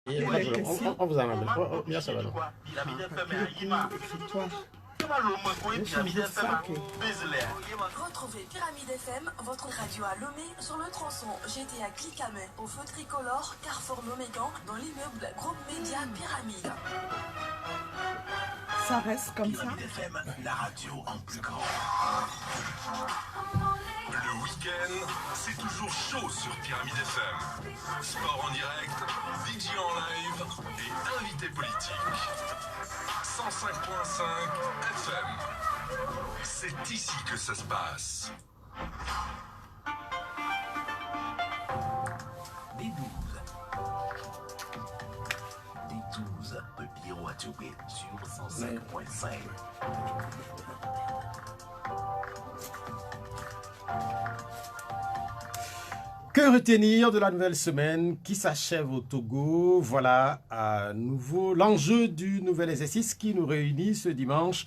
Et Pour les questions. on vous en amène. Bien sûr, non. Écris-toi. Retrouvez Pyramide FM, votre radio à Lomé, sur le tronçon GTA Clicamé, au feu tricolore, Carrefour Lomégan, dans l'immeuble Groupe Média Pyramide. Ça reste comme ça. Pyramide FM, la radio en plus grand. Le week-end, c'est toujours chaud sur Pyramide FM. Sport en direct, DJ en live et invité politique. 105.5 FM. C'est ici que ça se passe. Des 12. Des 12 de Pierrot à Tchoubé sur 105.5. Que retenir de la nouvelle semaine qui s'achève au Togo? Voilà à nouveau l'enjeu du nouvel exercice qui nous réunit ce dimanche.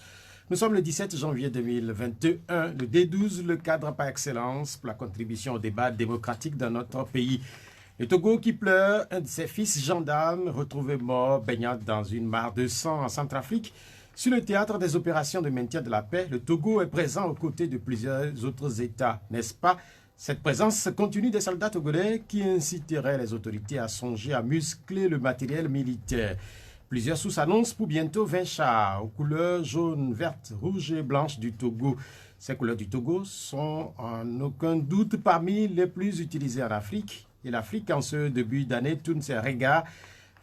Nous sommes le 17 janvier 2021, le D12, le cadre par excellence pour la contribution au débat démocratique dans notre pays. Le Togo qui pleure, un de ses fils gendarmes retrouvé mort, baignant dans une mare de sang en Centrafrique. Sur le théâtre des opérations de maintien de la paix, le Togo est présent aux côtés de plusieurs autres États, n'est-ce pas? Cette présence continue des soldats togolais qui inciteraient les autorités à songer à muscler le matériel militaire. Plusieurs sources annoncent pour bientôt 20 chars aux couleurs jaune, verte, rouge et blanche du Togo. Ces couleurs du Togo sont en aucun doute parmi les plus utilisées en Afrique. Et l'Afrique, en ce début d'année, tourne ses regards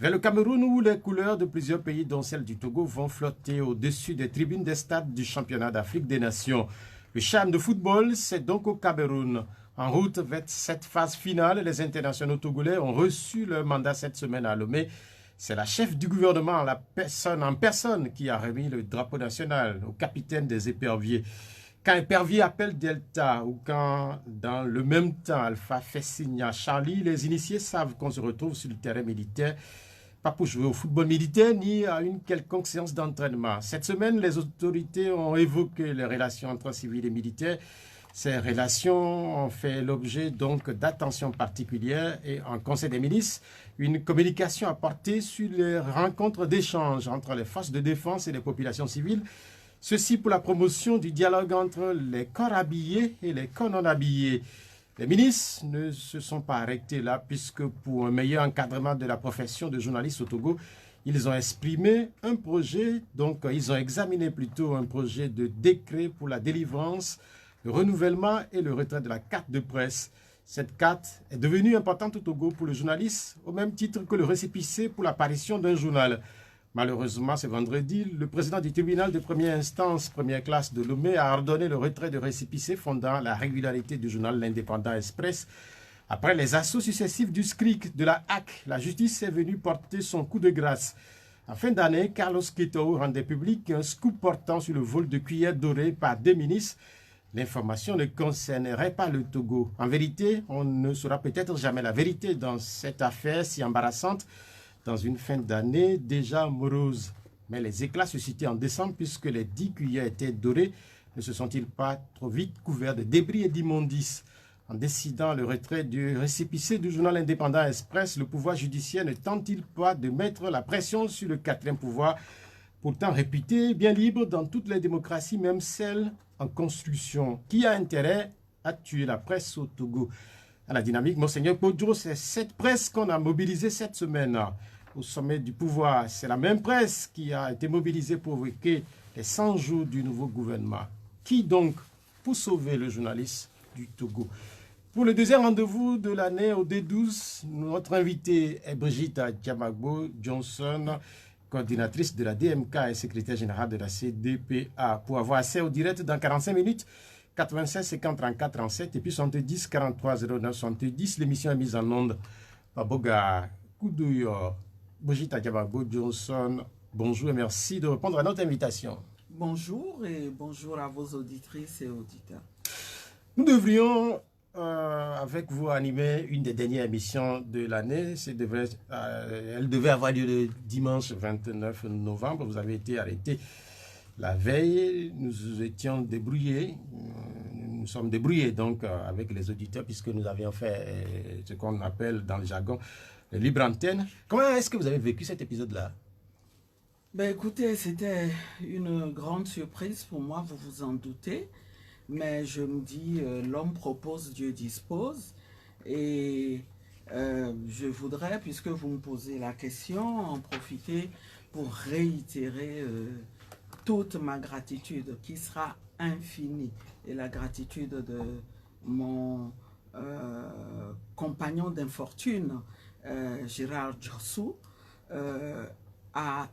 vers le Cameroun où les couleurs de plusieurs pays, dont celle du Togo, vont flotter au-dessus des tribunes des stades du championnat d'Afrique des Nations. Le CHAN de football, c'est donc au Cameroun. En route vers cette phase finale, les internationaux togolais ont reçu leur mandat cette semaine à Lomé. C'est la chef du gouvernement en personne qui a remis le drapeau national au capitaine des éperviers. Quand épervier appelle Delta ou quand dans le même temps Alpha fait signe à Charlie, les initiés savent qu'on se retrouve sur le terrain militaire, pas pour jouer au football militaire ni à une quelconque séance d'entraînement. Cette semaine, les autorités ont évoqué les relations entre civils et militaires. Ces relations ont fait l'objet donc d'attention particulière et en Conseil des ministres, une communication a porté sur les rencontres d'échange entre les forces de défense et les populations civiles. Ceci pour la promotion du dialogue entre les corps habillés et les corps non habillés. Les ministres ne se sont pas arrêtés là puisque pour un meilleur encadrement de la profession de journaliste au Togo, ils ont exprimé un projet, donc ils ont examiné plutôt un projet de décret pour la délivrance, le renouvellement et le retrait de la carte de presse. Cette carte est devenue importante au Togo pour le journaliste, au même titre que le récépissé pour l'apparition d'un journal. Malheureusement, ce vendredi, le président du tribunal de première instance, première classe de Lomé, a ordonné le retrait de récépissé fondant la régularité du journal L'Indépendant Express. Après les assauts successifs du SCRIC, de la HAC, la justice est venue porter son coup de grâce. En fin d'année, Carlos Quito rendait public un scoop portant sur le vol de cuillères dorées par deux ministres. L'information ne concernerait pas le Togo. En vérité, on ne saura peut-être jamais la vérité dans cette affaire si embarrassante, dans une fin d'année déjà morose. Mais les éclats suscités en décembre, puisque les 10 cuillères étaient dorées, ne se sont-ils pas trop vite couverts de débris et d'immondices? En décidant le retrait du récépissé du journal indépendant Express, le pouvoir judiciaire ne tente-t-il pas de mettre la pression sur le quatrième pouvoir, pourtant réputé bien libre dans toutes les démocraties, même celles en construction, qui a intérêt à tuer la presse au Togo? À la dynamique, Monseigneur Podjo, c'est cette presse qu'on a mobilisée cette semaine au sommet du pouvoir. C'est la même presse qui a été mobilisée pour évoquer les 100 jours du nouveau gouvernement. Qui donc pour sauver le journaliste du Togo? Pour le deuxième rendez-vous de l'année au D12, notre invitée est Brigitte Diamagbo Johnson, coordinatrice de la DMK et secrétaire générale de la CDPA. Pour avoir accès au direct dans 45 minutes, 96 50 34 37 et puis 70 43 09 70. L'émission est mise en onde par Boga Koudouyo. Brigitte Diamagbo Johnson, bonjour et merci de répondre à notre invitation. Bonjour et bonjour à vos auditrices et auditeurs. Nous devrions avec vous animer une des dernières émissions de l'année. Elle devait avoir lieu le dimanche 29 novembre. Vous avez été arrêté la veille. Nous étions débrouillés. Nous sommes débrouillés donc avec les auditeurs puisque nous avions fait ce qu'on appelle dans le jargon Libre Antenne. Comment est-ce que vous avez vécu cet épisode-là? Ben écoutez, c'était une grande surprise pour moi, vous vous en doutez. Mais je me dis, l'homme propose, Dieu dispose. Et je voudrais, puisque vous me posez la question, en profiter pour réitérer toute ma gratitude qui sera infinie. Et la gratitude de mon compagnon d'infortune, Gérard Djossou, à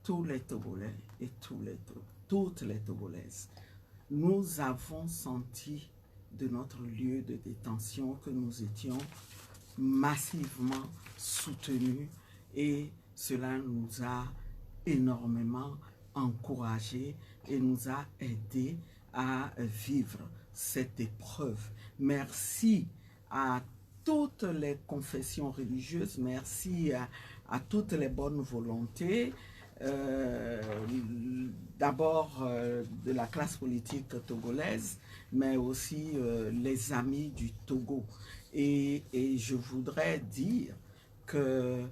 tous les Togolais et toutes les Togolaises. Nous avons senti de notre lieu de détention que nous étions massivement soutenus et cela nous a énormément encouragés et nous a aidés à vivre cette épreuve. Merci à toutes les confessions religieuses, merci à toutes les bonnes volontés, d'abord de la classe politique togolaise, mais aussi les amis du Togo. Et je voudrais dire que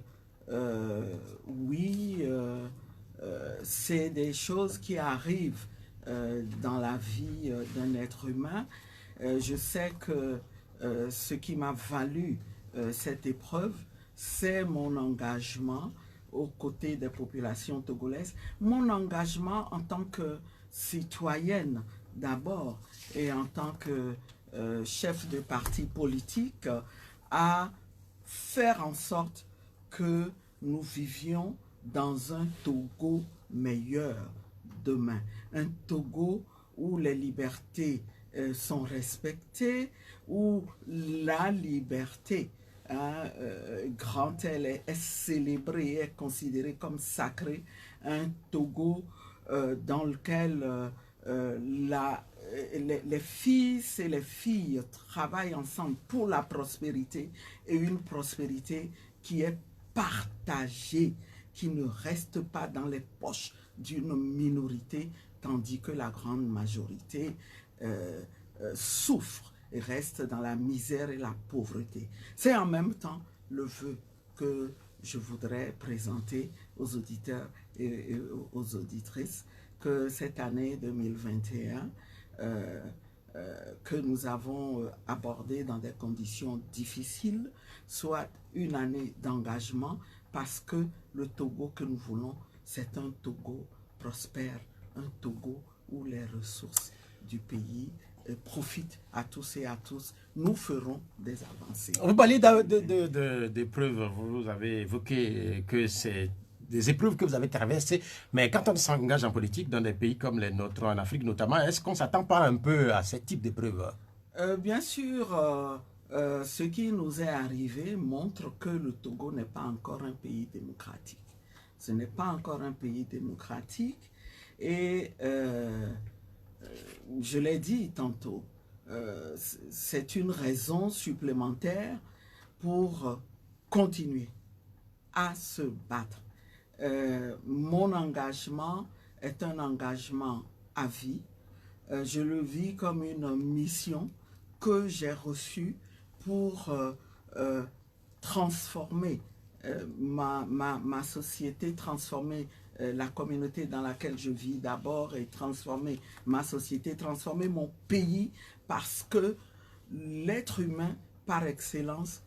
oui, c'est des choses qui arrivent dans la vie d'un être humain. Je sais que ce qui m'a valu cette épreuve, c'est mon engagement aux côtés des populations togolaises, mon engagement en tant que citoyenne d'abord et en tant que chef de parti politique à faire en sorte que nous vivions dans un Togo meilleur demain. Un Togo où les libertés sont respectées, où la liberté grand L est célébrée, est considérée comme sacrée, un Togo dans lequel les fils et les filles travaillent ensemble pour la prospérité et une prospérité qui est partagée, qui ne reste pas dans les poches d'une minorité, tandis que la grande majorité souffre et reste dans la misère et la pauvreté. C'est en même temps le vœu que je voudrais présenter aux auditeurs et aux auditrices, que cette année 2021, que nous avons abordée dans des conditions difficiles, soit une année d'engagement, parce que le Togo que nous voulons, c'est un Togo prospère, un Togo où les ressources du pays profite à tous et à tous. Nous ferons des avancées. Vous parlez d'épreuves, vous avez évoqué que c'est des épreuves que vous avez traversées, mais quand on s'engage en politique dans des pays comme les nôtres, en Afrique notamment, est-ce qu'on ne s'attend pas un peu à ce type d'épreuves? Bien sûr, ce qui nous est arrivé montre que le Togo n'est pas encore un pays démocratique. Ce n'est pas encore un pays démocratique et je l'ai dit tantôt, c'est une raison supplémentaire pour continuer à se battre. Mon engagement est un engagement à vie. Je le vis comme une mission que j'ai reçue pour transformer ma société, transformer la communauté dans laquelle je vis d'abord et transformer ma société, transformer mon pays, parce que l'être humain, par excellence,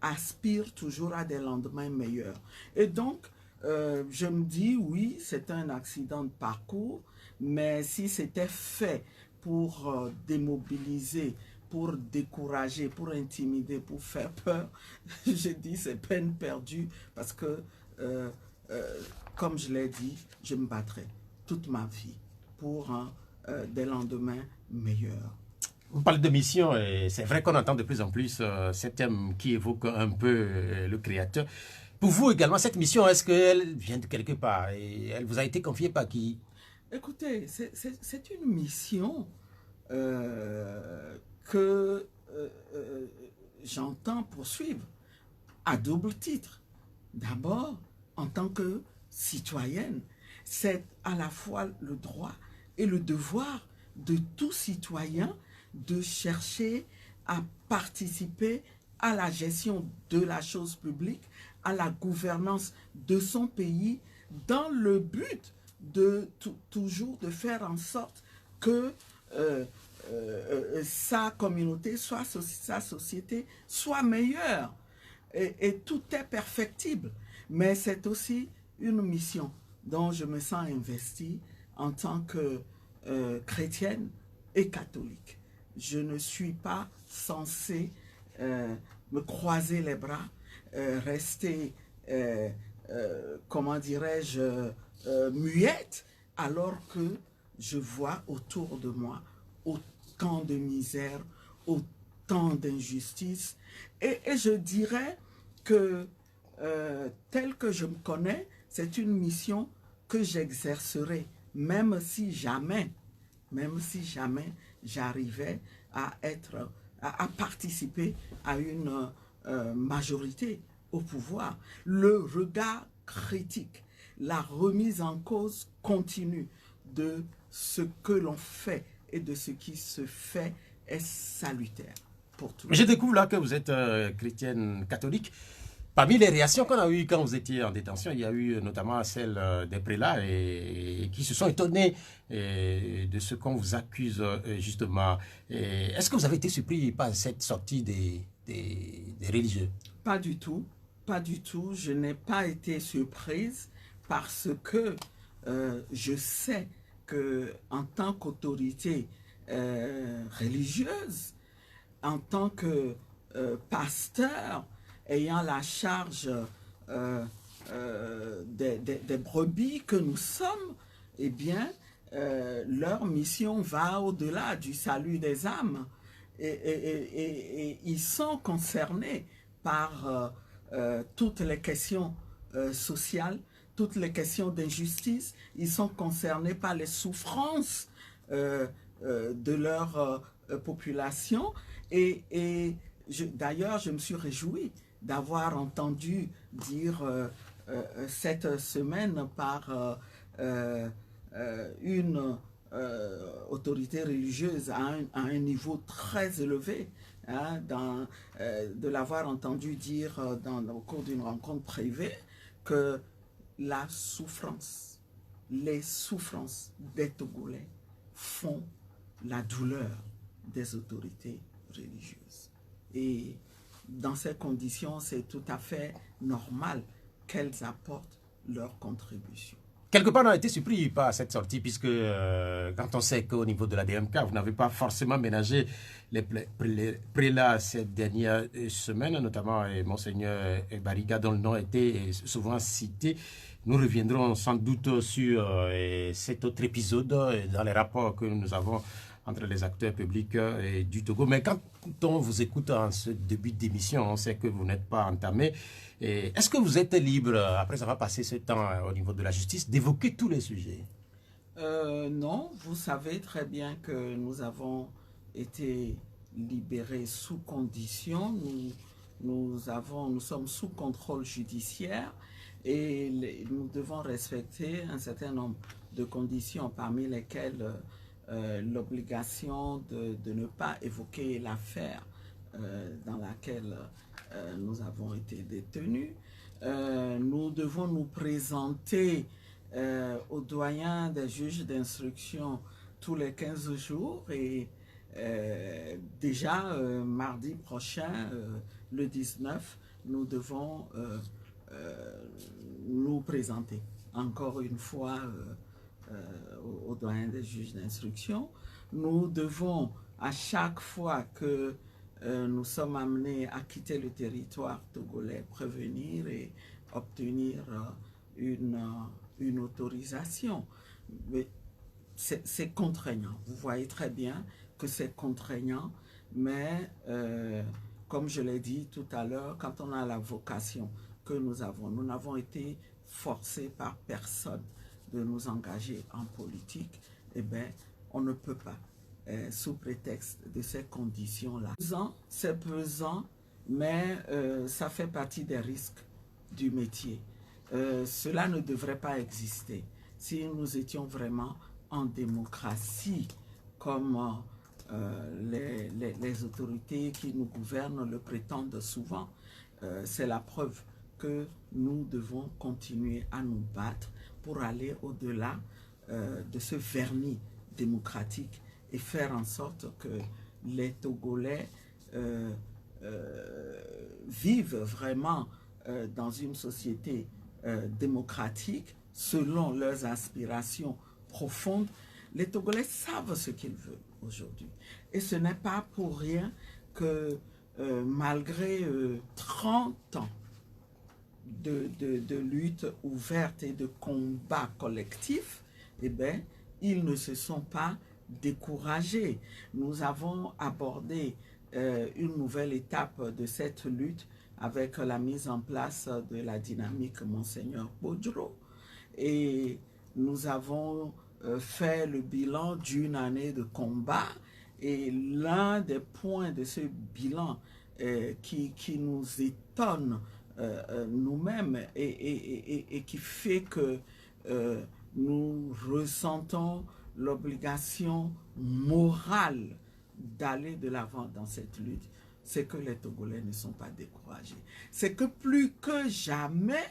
aspire toujours à des lendemains meilleurs. Et donc, je me dis, oui, c'est un accident de parcours, mais si c'était fait pour démobiliser, pour décourager, pour intimider, pour faire peur, je dis c'est peine perdue, parce que comme je l'ai dit, je me battrai toute ma vie pour des lendemains meilleurs. Vous parlez de mission, et c'est vrai qu'on entend de plus en plus ce thème qui évoque un peu le Créateur. Pour vous également, cette mission, est-ce qu'elle vient de quelque part et elle vous a été confiée par qui? Écoutez, c'est une mission que j'entends poursuivre à double titre. D'abord, en tant que citoyenne, c'est à la fois le droit et le devoir de tout citoyen de chercher à participer à la gestion de la chose publique, à la gouvernance de son pays, dans le but de toujours de faire en sorte que sa communauté, soit sa société, soit meilleure. Et tout est perfectible. Mais c'est aussi une mission dont je me sens investie en tant que chrétienne et catholique. Je ne suis pas censée me croiser les bras, rester, comment dirais-je, muette, alors que je vois autour de moi autant de misère, autant d'injustice. Et je dirais que, tel que je me connais, c'est une mission que j'exercerai, même si jamais j'arrivais à participer à une majorité au pouvoir. Le regard critique, la remise en cause continue de ce que l'on fait et de ce qui se fait est salutaire pour tout le monde. Je découvre là que vous êtes chrétienne catholique. Parmi les réactions qu'on a eues quand vous étiez en détention, il y a eu notamment celle des prélats et qui se sont étonnés de ce qu'on vous accuse justement. Est-ce que vous avez été surpris par cette sortie des religieux? Pas du tout, pas du tout. Je n'ai pas été surprise parce que je sais que en tant qu'autorité religieuse, en tant que pasteur, ayant la charge des brebis que nous sommes, eh bien, leur mission va au-delà du salut des âmes. Et ils sont concernés par toutes les questions sociales, toutes les questions d'injustice. Ils sont concernés par les souffrances de leur population. Et d'ailleurs, je me suis réjoui d'avoir entendu dire cette semaine par une autorité religieuse à un niveau très élevé, hein, de l'avoir entendu dire au cours d'une rencontre privée que la souffrance, les souffrances des Togolais font la douleur des autorités religieuses. Et dans ces conditions, c'est tout à fait normal qu'elles apportent leur contribution. Quelque part, on a été surpris par cette sortie, puisque quand on sait qu'au niveau de la DMK, vous n'avez pas forcément ménagé les prélats ces dernières semaines, notamment Monseigneur Bariga, dont le nom était souvent cité. Nous reviendrons sans doute sur cet autre épisode dans les rapports que nous avons entre les acteurs publics du Togo. Mais quand on vous écoute en ce début d'émission, on sait que vous n'êtes pas entamé. Est-ce que vous êtes libre, après avoir passé ce temps au niveau de la justice, d'évoquer tous les sujets? Non, vous savez très bien que nous avons été libérés sous condition. Nous sommes sous contrôle judiciaire et nous devons respecter un certain nombre de conditions, parmi lesquelles l'obligation de ne pas évoquer l'affaire dans laquelle nous avons été détenus. Nous devons nous présenter au doyen des juges d'instruction tous les 15 jours et déjà mardi prochain, le 19, nous devons nous présenter encore une fois au doyen des juges d'instruction. Nous devons, à chaque fois que nous sommes amenés à quitter le territoire togolais, prévenir et obtenir une autorisation. Mais c'est contraignant. Vous voyez très bien que c'est contraignant, mais comme je l'ai dit tout à l'heure, quand on a la vocation que nous n'avons été forcés par personne de nous engager en politique, eh bien, on ne peut pas, sous prétexte de ces conditions-là. C'est pesant, mais ça fait partie des risques du métier. Cela ne devrait pas exister si nous étions vraiment en démocratie, comme les autorités qui nous gouvernent le prétendent souvent. C'est la preuve que nous devons continuer à nous battre pour aller au-delà de ce vernis démocratique et faire en sorte que les Togolais vivent vraiment dans une société démocratique selon leurs aspirations profondes. Les Togolais savent ce qu'ils veulent aujourd'hui. Et ce n'est pas pour rien que malgré 30 ans de lutte ouverte et de combat collectif, eh bien, ils ne se sont pas découragés. Nous avons abordé une nouvelle étape de cette lutte avec la mise en place de la dynamique Monseigneur Bodro. Et nous avons fait le bilan d'une année de combat. Et l'un des points de ce bilan qui nous étonne nous-mêmes et qui fait que nous ressentons l'obligation morale d'aller de l'avant dans cette lutte, c'est que les Togolais ne sont pas découragés. C'est que plus que jamais,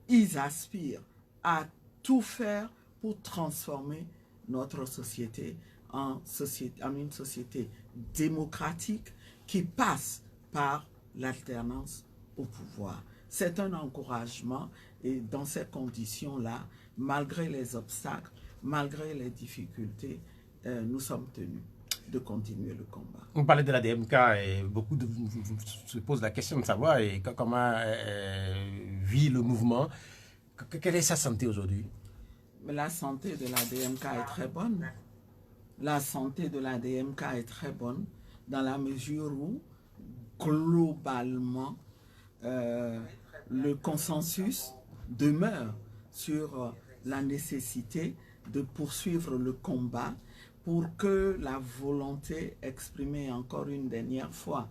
ils aspirent à tout faire pour transformer notre société en une société démocratique qui passe par l'alternance au pouvoir. C'est un encouragement et dans ces conditions-là, malgré les obstacles, malgré les difficultés, nous sommes tenus de continuer le combat. On parlait de la DMK et beaucoup se posent la question de savoir comment vit le mouvement. Quelle est sa santé aujourd'hui? La santé de la DMK est très bonne. La santé de la DMK est très bonne dans la mesure où, globalement, le consensus demeure sur la nécessité de poursuivre le combat pour que la volonté exprimée encore une dernière fois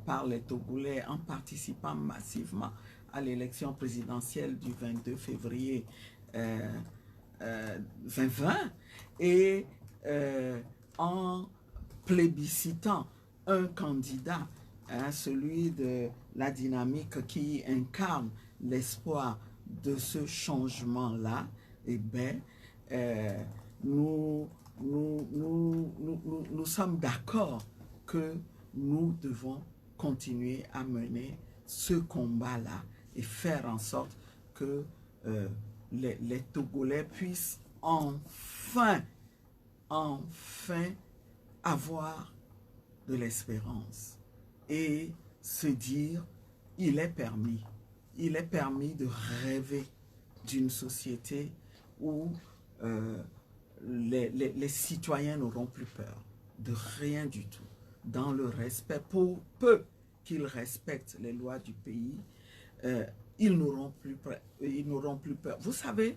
par les Togolais en participant massivement à l'élection présidentielle du 22 février 2020 et en plébiscitant un candidat, celui de la dynamique qui incarne l'espoir de ce changement-là, eh bien, nous sommes d'accord que nous devons continuer à mener ce combat-là et faire en sorte que les Togolais puissent enfin avoir de l'espérance et se dire il est permis de rêver d'une société où les citoyens n'auront plus peur de rien du tout, dans le respect, pour peu qu'ils respectent les lois du pays, ils n'auront plus peur. Vous savez,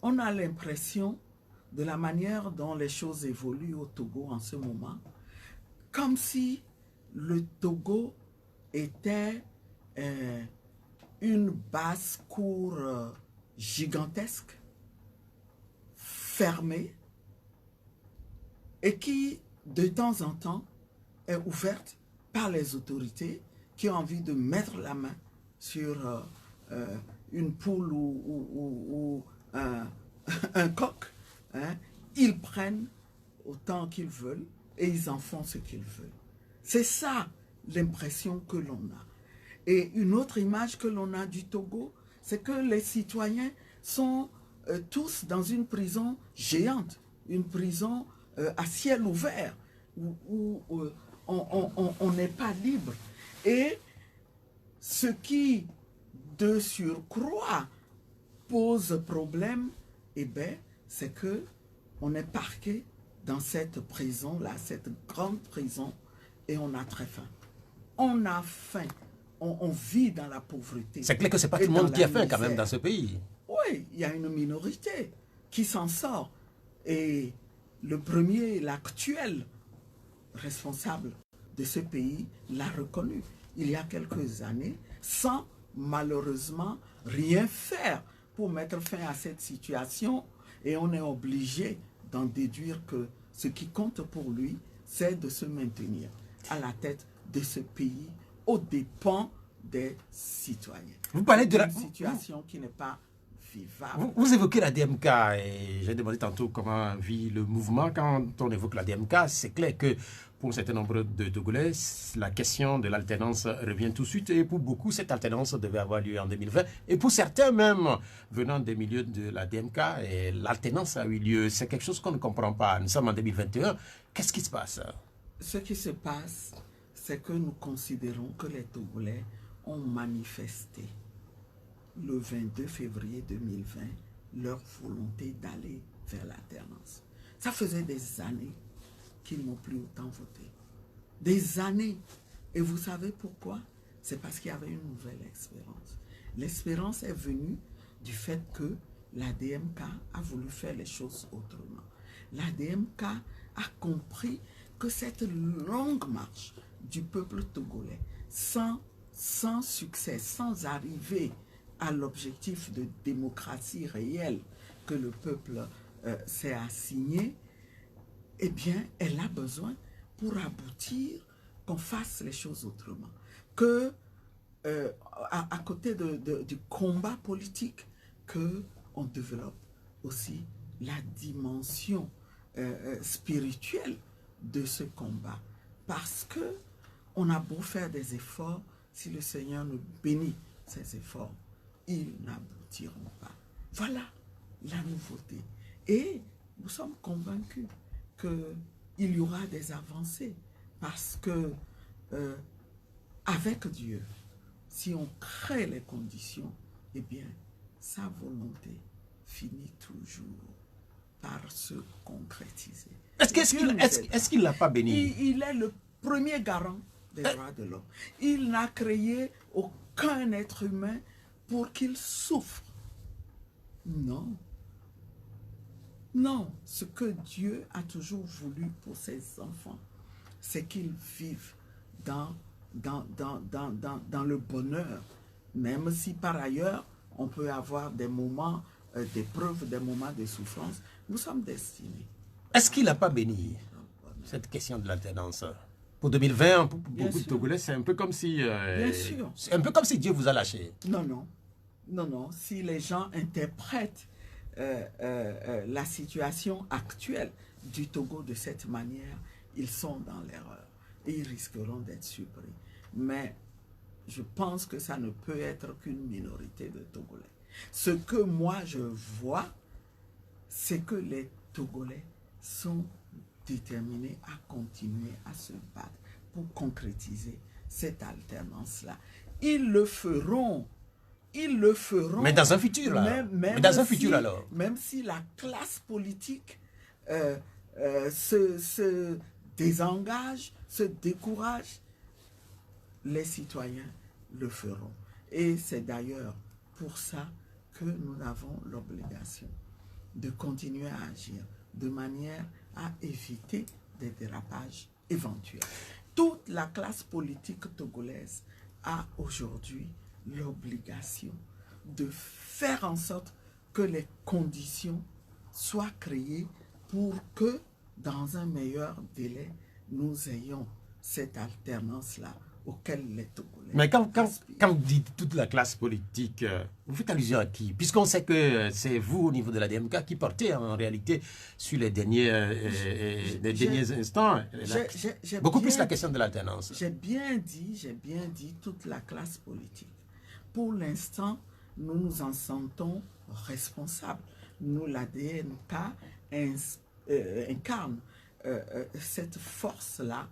on a l'impression de la manière dont les choses évoluent au Togo en ce moment, comme si le Togo était une basse-cour gigantesque, fermée, et qui, de temps en temps, est ouverte par les autorités qui ont envie de mettre la main sur une poule ou un coq. Hein. Ils prennent autant qu'ils veulent et ils en font ce qu'ils veulent. C'est ça l'impression que l'on a. Et une autre image que l'on a du Togo, c'est que les citoyens sont tous dans une prison géante, une prison à ciel ouvert, où on n'est pas libre. Et ce qui, de surcroît, pose problème, eh bien, c'est que on est parqué dans cette prison-là, cette grande prison, et on a très faim. On a faim. On vit dans la pauvreté. C'est clair que ce n'est pas tout le monde qui a faim quand même dans ce pays. Oui, il y a une minorité qui s'en sort. Et le premier, l'actuel responsable de ce pays l'a reconnu il y a quelques années, sans malheureusement rien faire pour mettre fin à cette situation. Et on est obligé d'en déduire que ce qui compte pour lui, c'est de se maintenir à la tête de ce pays aux dépens des citoyens. Vous parlez de une situation qui n'est pas vivable. Vous évoquez la DMK et j'ai demandé tantôt comment vit le mouvement. Quand on évoque la DMK, c'est clair que pour un certain nombre de Togolais, la question de l'alternance revient tout de suite. Et pour beaucoup, cette alternance devait avoir lieu en 2020. Et pour certains même, venant des milieux de la DMK, l'alternance a eu lieu. C'est quelque chose qu'on ne comprend pas. Nous sommes en 2021. Qu'est-ce qui se passe? Ce qui se passe, c'est que nous considérons que les Togolais ont manifesté le 22 février 2020 leur volonté d'aller vers l'alternance. Ça faisait des années qu'ils n'ont plus autant voté. Des années. Et vous savez pourquoi? C'est parce qu'il y avait une nouvelle espérance. L'espérance est venue du fait que la DMK a voulu faire les choses autrement. La DMK a compris que cette longue marche du peuple togolais, sans succès, sans arriver à l'objectif de démocratie réelle que le peuple s'est assigné, eh bien, elle a besoin, pour aboutir, qu'on fasse les choses autrement. Que, à côté du combat politique, qu'on développe aussi la dimension spirituelle de ce combat. Parce que on a beau faire des efforts, si le Seigneur nous bénit ces efforts, ils n'aboutiront pas. Voilà la nouveauté. Et nous sommes convaincus qu'il y aura des avancées parce que avec Dieu, si on crée les conditions, eh bien, sa volonté finit toujours par se concrétiser. Est-ce qu'il l'a pas béni? Il est le premier garant des droits de l'homme. Il n'a créé aucun être humain pour qu'il souffre. Non. Non, ce que Dieu a toujours voulu pour ses enfants, c'est qu'ils vivent dans le bonheur, même si par ailleurs, on peut avoir des moments d'épreuve, des moments de souffrance. Nous sommes destinés. Est-ce qu'il n'a pas béni cette question de l'alternance? Pour 2020, pour beaucoup de Togolais, c'est un peu comme si... Bien sûr. C'est un peu comme si Dieu vous a lâché. Non, non. Non, non. Si les gens interprètent la situation actuelle du Togo de cette manière, ils sont dans l'erreur et ils risqueront d'être surpris. Mais je pense que ça ne peut être qu'une minorité de Togolais. Ce que moi je vois, c'est que les Togolais sont déterminés à continuer à se battre pour concrétiser cette alternance-là. Ils le feront. Ils le feront. Mais dans un futur, là. Mais dans un futur, alors. Même si la classe politique se désengage, se décourage, les citoyens le feront. Et c'est d'ailleurs pour ça que nous avons l'obligation de continuer à agir de manière à éviter des dérapages éventuels. Toute la classe politique togolaise a aujourd'hui l'obligation de faire en sorte que les conditions soient créées pour que, dans un meilleur délai, nous ayons cette alternance-là auquel les Togolais... Mais quand vous dites toute la classe politique, vous faites allusion à qui? Puisqu'on sait que c'est vous, au niveau de la DMK, qui portez en réalité, sur les derniers instants, beaucoup plus la question de l'alternance. J'ai bien dit toute la classe politique. Pour l'instant, nous nous en sentons responsables. Nous, la DMK, incarne cette force-là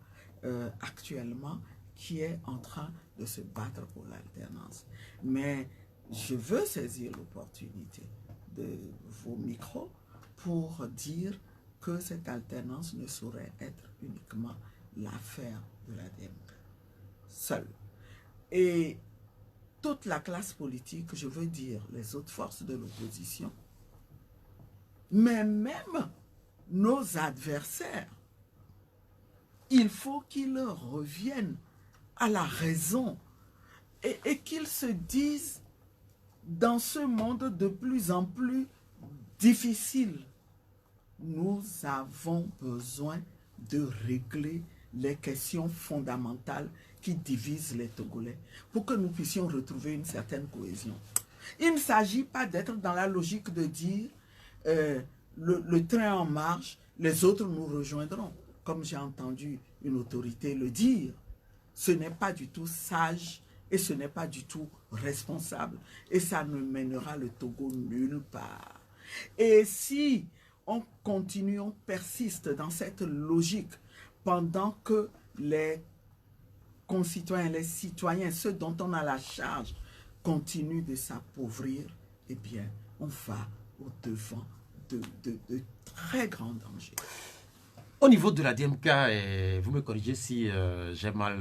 actuellement qui est en train de se battre pour l'alternance. Mais je veux saisir l'opportunité de vos micros pour dire que cette alternance ne saurait être uniquement l'affaire de la DMK seule. Et toute la classe politique, je veux dire les autres forces de l'opposition, mais même nos adversaires, il faut qu'ils reviennent à la raison et qu'ils se disent, dans ce monde de plus en plus difficile, nous avons besoin de régler les questions fondamentales qui divisent les Togolais pour que nous puissions retrouver une certaine cohésion. Il ne s'agit pas d'être dans la logique de dire le train en marche, les autres nous rejoindront. Comme j'ai entendu une autorité le dire, ce n'est pas du tout sage et ce n'est pas du tout responsable. Et ça ne mènera le Togo nulle part. Et si on continue, on persiste dans cette logique pendant que les concitoyens, les citoyens, ceux dont on a la charge, continuent de s'appauvrir, eh bien, on va au-devant de très grands dangers. Au niveau de la DMK, vous me corrigez si j'ai mal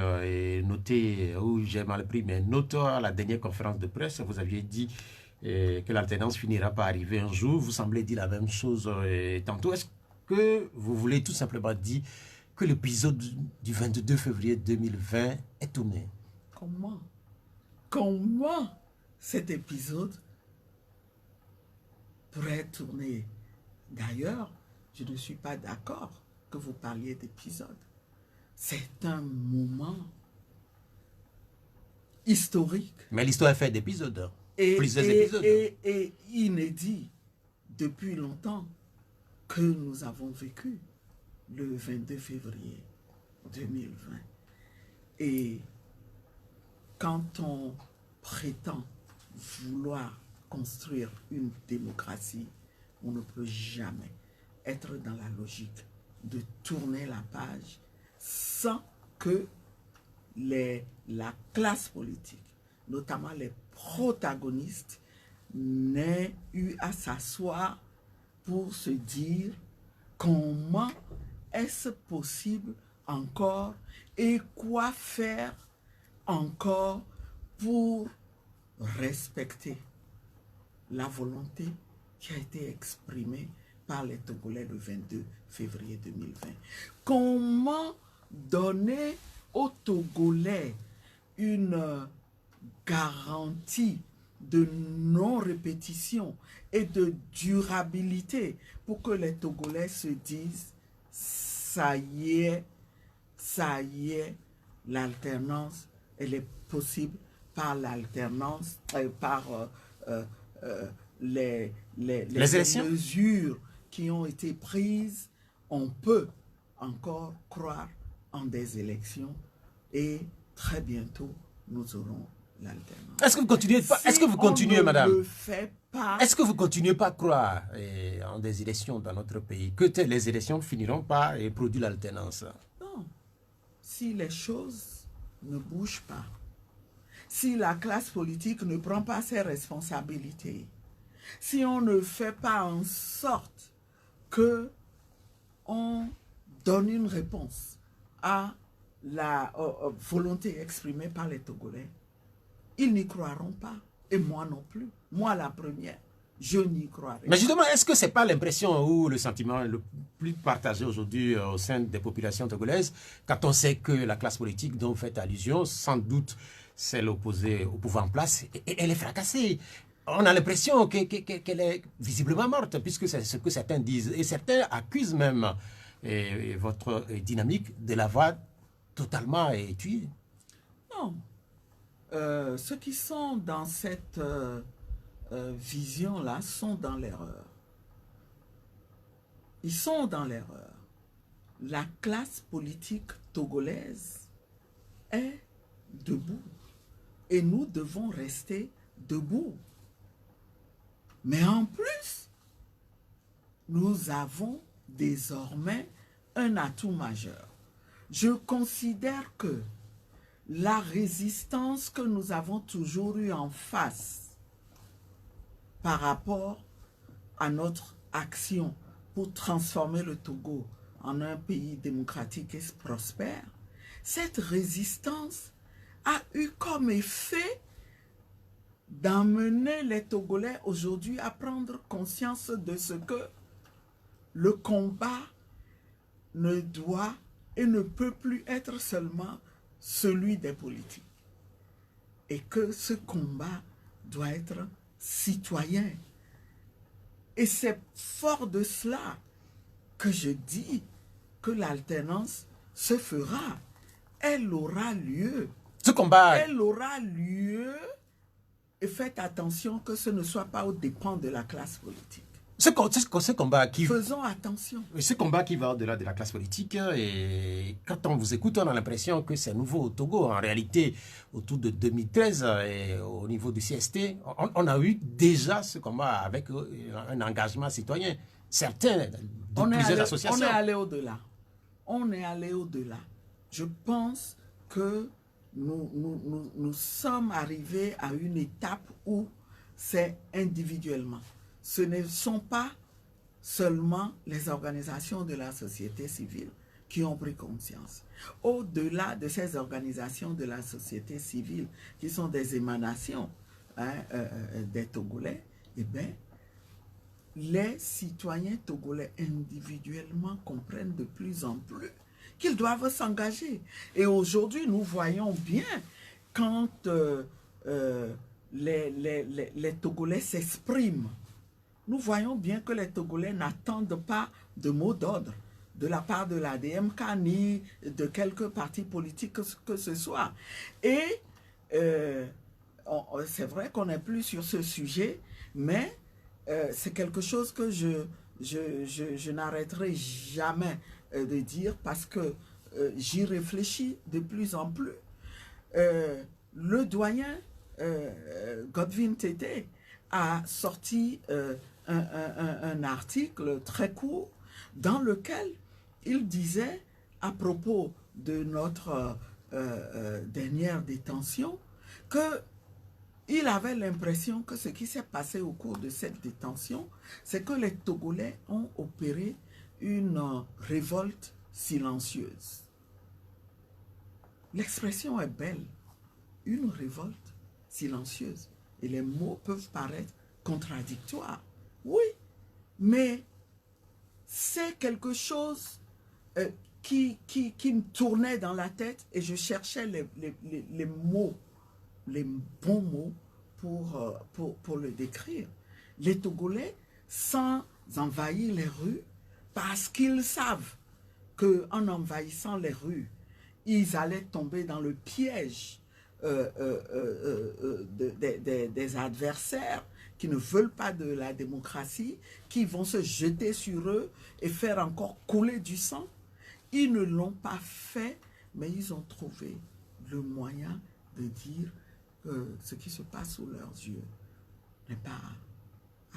noté ou j'ai mal pris mes notes à la dernière conférence de presse. Vous aviez dit que l'alternance finira par arriver un jour. Vous semblez dire la même chose tantôt. Est-ce que vous voulez tout simplement dire que l'épisode du 22 février 2020 est tourné? Comment cet épisode pourrait tourner? D'ailleurs, je ne suis pas d'accord que vous parliez d'épisode. C'est un moment historique. Mais l'histoire est faite d'épisodes. Plusieurs épisodes. Et inédit depuis longtemps que nous avons vécu le 22 février 2020. Et quand on prétend vouloir construire une démocratie, on ne peut jamais être dans la logique de tourner la page sans que la classe politique, notamment les protagonistes, n'aient eu à s'asseoir pour se dire comment est-ce possible encore et quoi faire encore pour respecter la volonté qui a été exprimée par les Togolais le 22 février 2020. Comment donner aux Togolais une garantie de non-répétition et de durabilité pour que les Togolais se disent ça y est, l'alternance, elle est possible par l'alternance, par les mesures qui ont été prises, on peut encore croire en des élections et très bientôt nous aurons l'alternance. Est-ce que vous continuez pas, est-ce que vous continuez, madame? Est-ce que vous continuez pas à croire en des élections dans notre pays, que les élections finiront par produire l'alternance? Non. Si les choses ne bougent pas, si la classe politique ne prend pas ses responsabilités, si on ne fait pas en sorte que on donne une réponse à la volonté exprimée par les Togolais, ils n'y croiront pas. Et moi non plus. Moi la première, je n'y croirai pas. Mais justement, est-ce que ce n'est pas l'impression ou le sentiment le plus partagé aujourd'hui au sein des populations togolaises, quand on sait que la classe politique dont vous faites allusion, sans doute celle opposée au pouvoir en place, elle est fracassée? On a l'impression qu'elle est visiblement morte, puisque c'est ce que certains disent. Et certains accusent même votre dynamique de l'avoir totalement tuée. Non. Ceux qui sont dans cette vision-là sont dans l'erreur. Ils sont dans l'erreur. La classe politique togolaise est debout. Et nous devons rester debout. Mais en plus, nous avons désormais un atout majeur. Je considère que la résistance que nous avons toujours eue en face par rapport à notre action pour transformer le Togo en un pays démocratique et prospère, cette résistance a eu comme effet d'amener les Togolais aujourd'hui à prendre conscience de ce que le combat ne doit et ne peut plus être seulement celui des politiques. Et que ce combat doit être citoyen. Et c'est fort de cela que je dis que l'alternance se fera. Elle aura lieu. Ce combat, Elle aura lieu. Et faites attention que ce ne soit pas aux dépens de la classe politique. ce combat qui... Faisons attention. Ce combat qui va au-delà de la classe politique, et quand on vous écoute, on a l'impression que c'est nouveau au Togo. En réalité, autour de 2013, et au niveau du CST, on a eu déjà ce combat avec un engagement citoyen. Certains, de plusieurs associations. On est allé au-delà. On est allé au-delà. Je pense que nous sommes arrivés à une étape où c'est individuellement. Ce ne sont pas seulement les organisations de la société civile qui ont pris conscience. Au-delà de ces organisations de la société civile, qui sont des émanations des Togolais, eh bien, les citoyens togolais individuellement comprennent de plus en plus qu'ils doivent s'engager. Et aujourd'hui, nous voyons bien quand les Togolais s'expriment, nous voyons bien que les Togolais n'attendent pas de mots d'ordre de la part de la DMK ni de quelques partis politiques que ce soit. Et c'est vrai qu'on n'est plus sur ce sujet, mais c'est quelque chose que je n'arrêterai jamais de dire parce que j'y réfléchis de plus en plus. Le doyen Godwin Tété a sorti un article très court dans lequel il disait à propos de notre dernière détention qu'il avait l'impression que ce qui s'est passé au cours de cette détention, c'est que les Togolais ont opéré une révolte silencieuse. L'expression est belle, une révolte silencieuse. Et les mots peuvent paraître contradictoires. Oui, mais c'est quelque chose qui me tournait dans la tête et je cherchais les mots, les bons mots pour le décrire. Les Togolais, sans envahir les rues, parce qu'ils savent qu'en envahissant les rues, ils allaient tomber dans le piège des adversaires qui ne veulent pas de la démocratie, qui vont se jeter sur eux et faire encore couler du sang. Ils ne l'ont pas fait, mais ils ont trouvé le moyen de dire que ce qui se passe sous leurs yeux n'est pas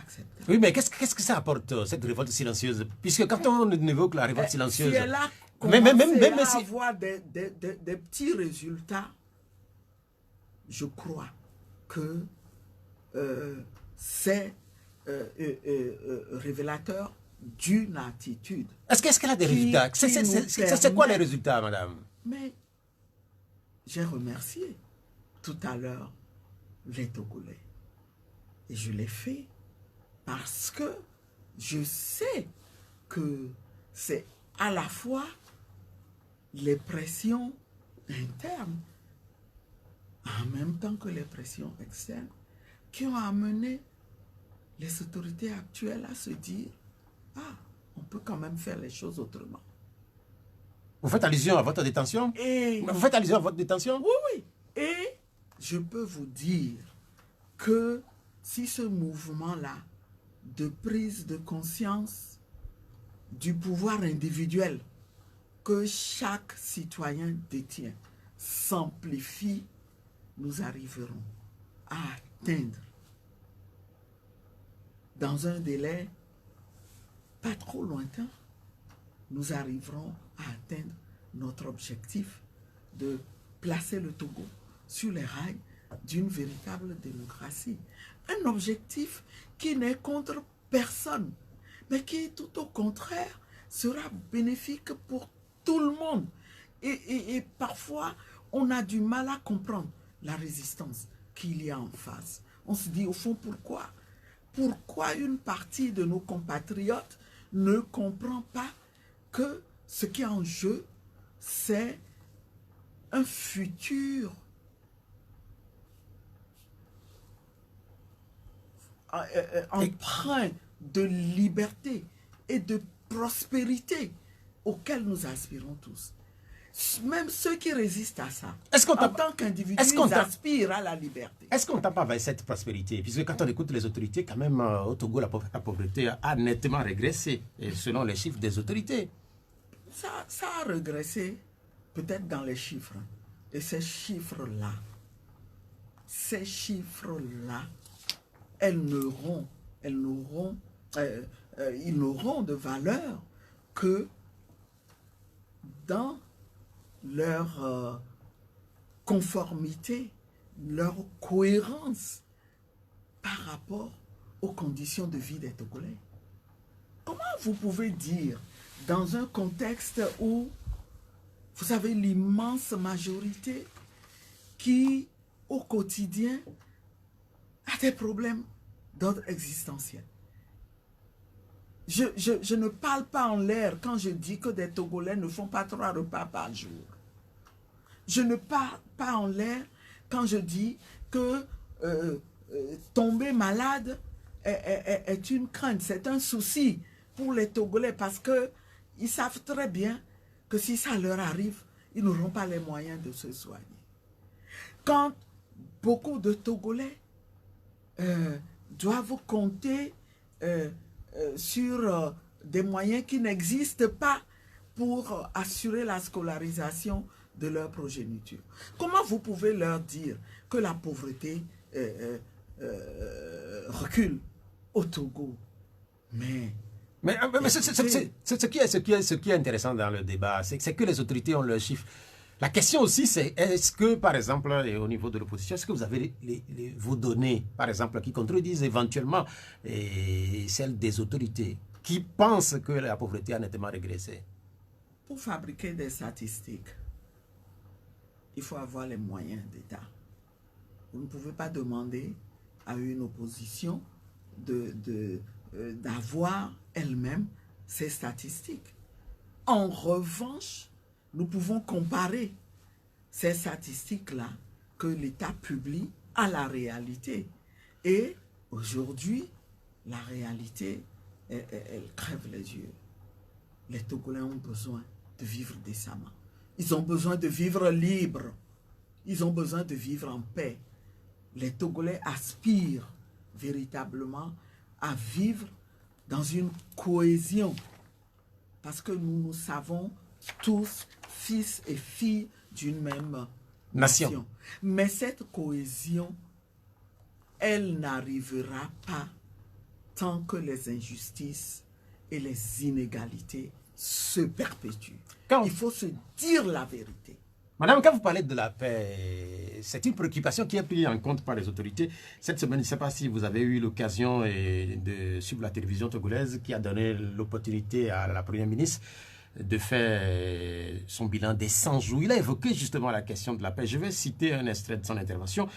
acceptable. Oui, mais qu'est-ce que ça apporte, cette révolte silencieuse? Puisque quand on évoque la révolte silencieuse... Si elle a commencé à avoir des petits résultats, je crois que c'est révélateur d'une attitude. Est-ce qu'elle a des résultats? C'est quoi les résultats, madame? Mais j'ai remercié tout à l'heure les Togolais. Et je l'ai fait parce que je sais que c'est à la fois les pressions internes en même temps que les pressions externes qui ont amené les autorités actuelles à se dire « Ah, on peut quand même faire les choses autrement. » Vous faites allusion à votre détention? Vous faites allusion à votre détention? Oui, oui. Et je peux vous dire que si ce mouvement-là de prise de conscience du pouvoir individuel que chaque citoyen détient s'amplifie, nous arriverons à atteindre dans un délai pas trop lointain, nous arriverons à atteindre notre objectif de placer le Togo sur les rails d'une véritable démocratie. Un objectif qui n'est contre personne, mais qui, tout au contraire, sera bénéfique pour tout le monde. Et parfois, on a du mal à comprendre la résistance qu'il y a en face. On se dit, au fond, pourquoi? Pourquoi une partie de nos compatriotes ne comprend pas que ce qui est en jeu, c'est un futur empreint de liberté et de prospérité auquel nous aspirons tous. Même ceux qui résistent à ça, en tant qu'individus, ils aspirent à la liberté. Est-ce qu'on ne tend pas vers cette prospérité? Puisque quand on écoute les autorités, quand même, au Togo, la pauvreté a nettement régressé, et selon les chiffres des autorités. Ça a régressé, peut-être dans les chiffres. Et ces chiffres-là, ils n'auront de valeur que dans leur conformité, leur cohérence par rapport aux conditions de vie des Togolais. Comment vous pouvez dire, dans un contexte où vous avez l'immense majorité qui, au quotidien, a des problèmes d'ordre existentiel? Je ne parle pas en l'air quand je dis que des Togolais ne font pas 3 repas par jour. Je ne parle pas en l'air quand je dis que tomber malade est une crainte, c'est un souci pour les Togolais parce qu'ils savent très bien que si ça leur arrive, ils n'auront pas les moyens de se soigner. Quand beaucoup de Togolais doivent compter sur des moyens qui n'existent pas pour assurer la scolarisation de leur progéniture. Comment vous pouvez leur dire que la pauvreté recule au Togo? Mais ce qui est intéressant dans le débat, c'est que les autorités ont leurs chiffres. La question aussi, c'est est-ce que, par exemple, au niveau de l'opposition, est-ce que vous avez vos données, par exemple, qui contredisent éventuellement celles des autorités, qui pensent que la pauvreté a nettement régressé? Pour fabriquer des statistiques, il faut avoir les moyens d'État. Vous ne pouvez pas demander à une opposition d'avoir elle-même ces statistiques. En revanche, nous pouvons comparer ces statistiques-là que l'État publie à la réalité. Et aujourd'hui, la réalité, elle crève les yeux. Les Togolais ont besoin de vivre décemment. Ils ont besoin de vivre libres. Ils ont besoin de vivre en paix. Les Togolais aspirent véritablement à vivre dans une cohésion. Parce que nous savons tous, fils et filles d'une même nation. Mais cette cohésion, elle n'arrivera pas tant que les injustices et les inégalités se perpétuent. Il faut se dire la vérité. Madame, quand vous parlez de la paix, c'est une préoccupation qui est prise en compte par les autorités. Cette semaine, je ne sais pas si vous avez eu l'occasion de suivre la télévision togolaise qui a donné l'opportunité à la première ministre de faire son bilan des 100 jours. Il a évoqué justement la question de la paix. Je vais citer un extrait de son intervention.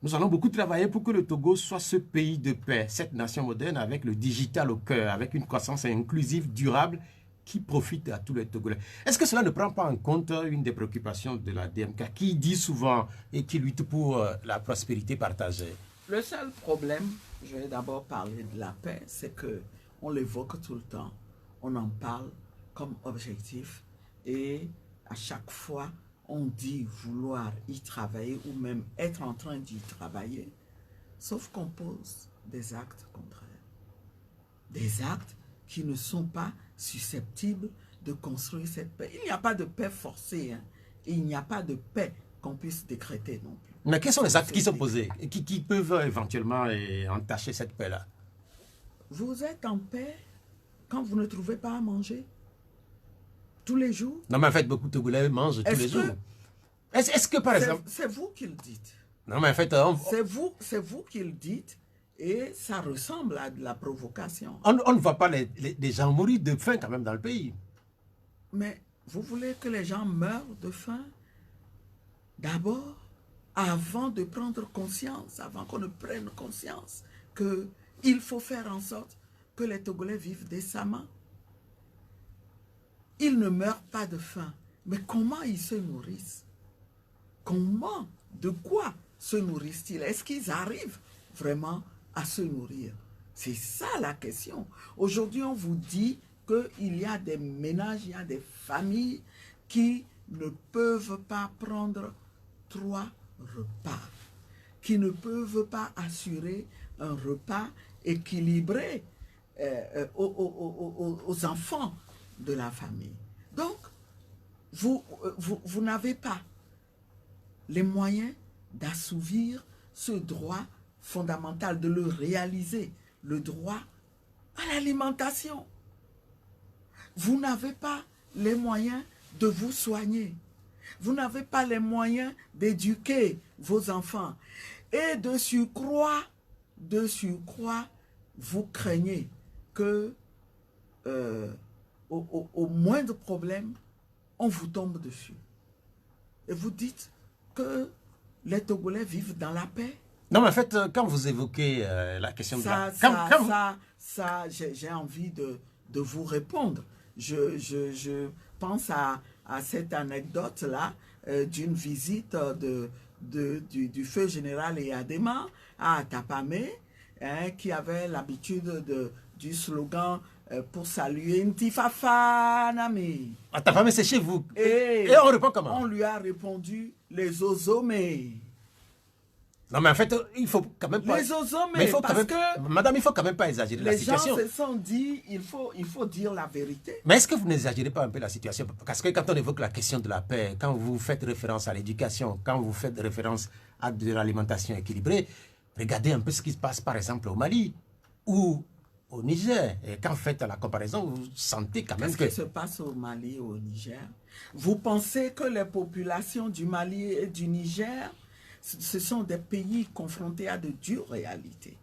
Nous allons beaucoup travailler pour que le Togo soit ce pays de paix, cette nation moderne avec le digital au cœur, avec une croissance inclusive, durable, qui profite à tous les Togolais. Est-ce que cela ne prend pas en compte une des préoccupations de la DMK qui dit souvent et qui lutte pour la prospérité partagée? Le seul problème, je vais d'abord parler de la paix, c'est qu'on l'évoque tout le temps. On en parle comme objectif et à chaque fois, on dit vouloir y travailler ou même être en train d'y travailler, sauf qu'on pose des actes contraires. Des actes qui ne sont pas susceptibles de construire cette paix. Il n'y a pas de paix forcée, hein, et il n'y a pas de paix qu'on puisse décréter non plus. Mais quels sont les actes qui sont posés et qui peuvent éventuellement entacher cette paix-là? Vous êtes en paix quand vous ne trouvez pas à manger tous les jours? Non, mais en fait, beaucoup de Togolais mangent tous les jours. Est-ce que, par exemple... C'est vous qui le dites. Non, mais en fait... C'est vous qui le dites. Et ça ressemble à de la provocation. On ne voit pas les gens mourir de faim quand même dans le pays. Mais vous voulez que les gens meurent de faim d'abord, avant de prendre conscience, avant qu'on ne prenne conscience qu'il faut faire en sorte que les Togolais vivent décemment. Ils ne meurent pas de faim. Mais comment ils se nourrissent? Comment? De quoi se nourrissent-ils? Est-ce qu'ils arrivent vraiment à se nourrir? C'est ça la question. Aujourd'hui, on vous dit qu'il y a des ménages, il y a des familles qui ne peuvent pas prendre 3 repas, qui ne peuvent pas assurer un repas équilibré aux enfants de la famille. Donc, vous n'avez pas les moyens d'assouvir ce droit fondamental, de le réaliser, le droit à l'alimentation. Vous n'avez pas les moyens de vous soigner. Vous n'avez pas les moyens d'éduquer vos enfants. Et de surcroît, vous craignez que au moindre problème, on vous tombe dessus. Et vous dites que les Togolais vivent dans la paix. Non, mais en fait, quand vous évoquez la question de la... J'ai envie de vous répondre. Je pense à cette anecdote-là d'une visite du feu général Eyadema à Atapamé, hein, qui avait l'habitude du slogan pour saluer Ntifafa Nami. Atapamé, c'est chez vous. Et on répond comment? On lui a répondu les Ozomé. Non, mais en fait, il faut quand même pas... Les Ozomé, Madame, il faut quand même pas exagérer la situation. Les gens se sont dit, il faut dire la vérité. Mais est-ce que vous n'exagérez pas un peu la situation? Parce que quand on évoque la question de la paix, quand vous faites référence à l'éducation, quand vous faites référence à de l'alimentation équilibrée, regardez un peu ce qui se passe par exemple au Mali ou au Niger. Et quand vous faites la comparaison, vous sentez quand même Qu'est-ce qui se passe au Mali et au Niger? Vous pensez que les populations du Mali et du Niger, ce sont des pays confrontés à de dures réalités.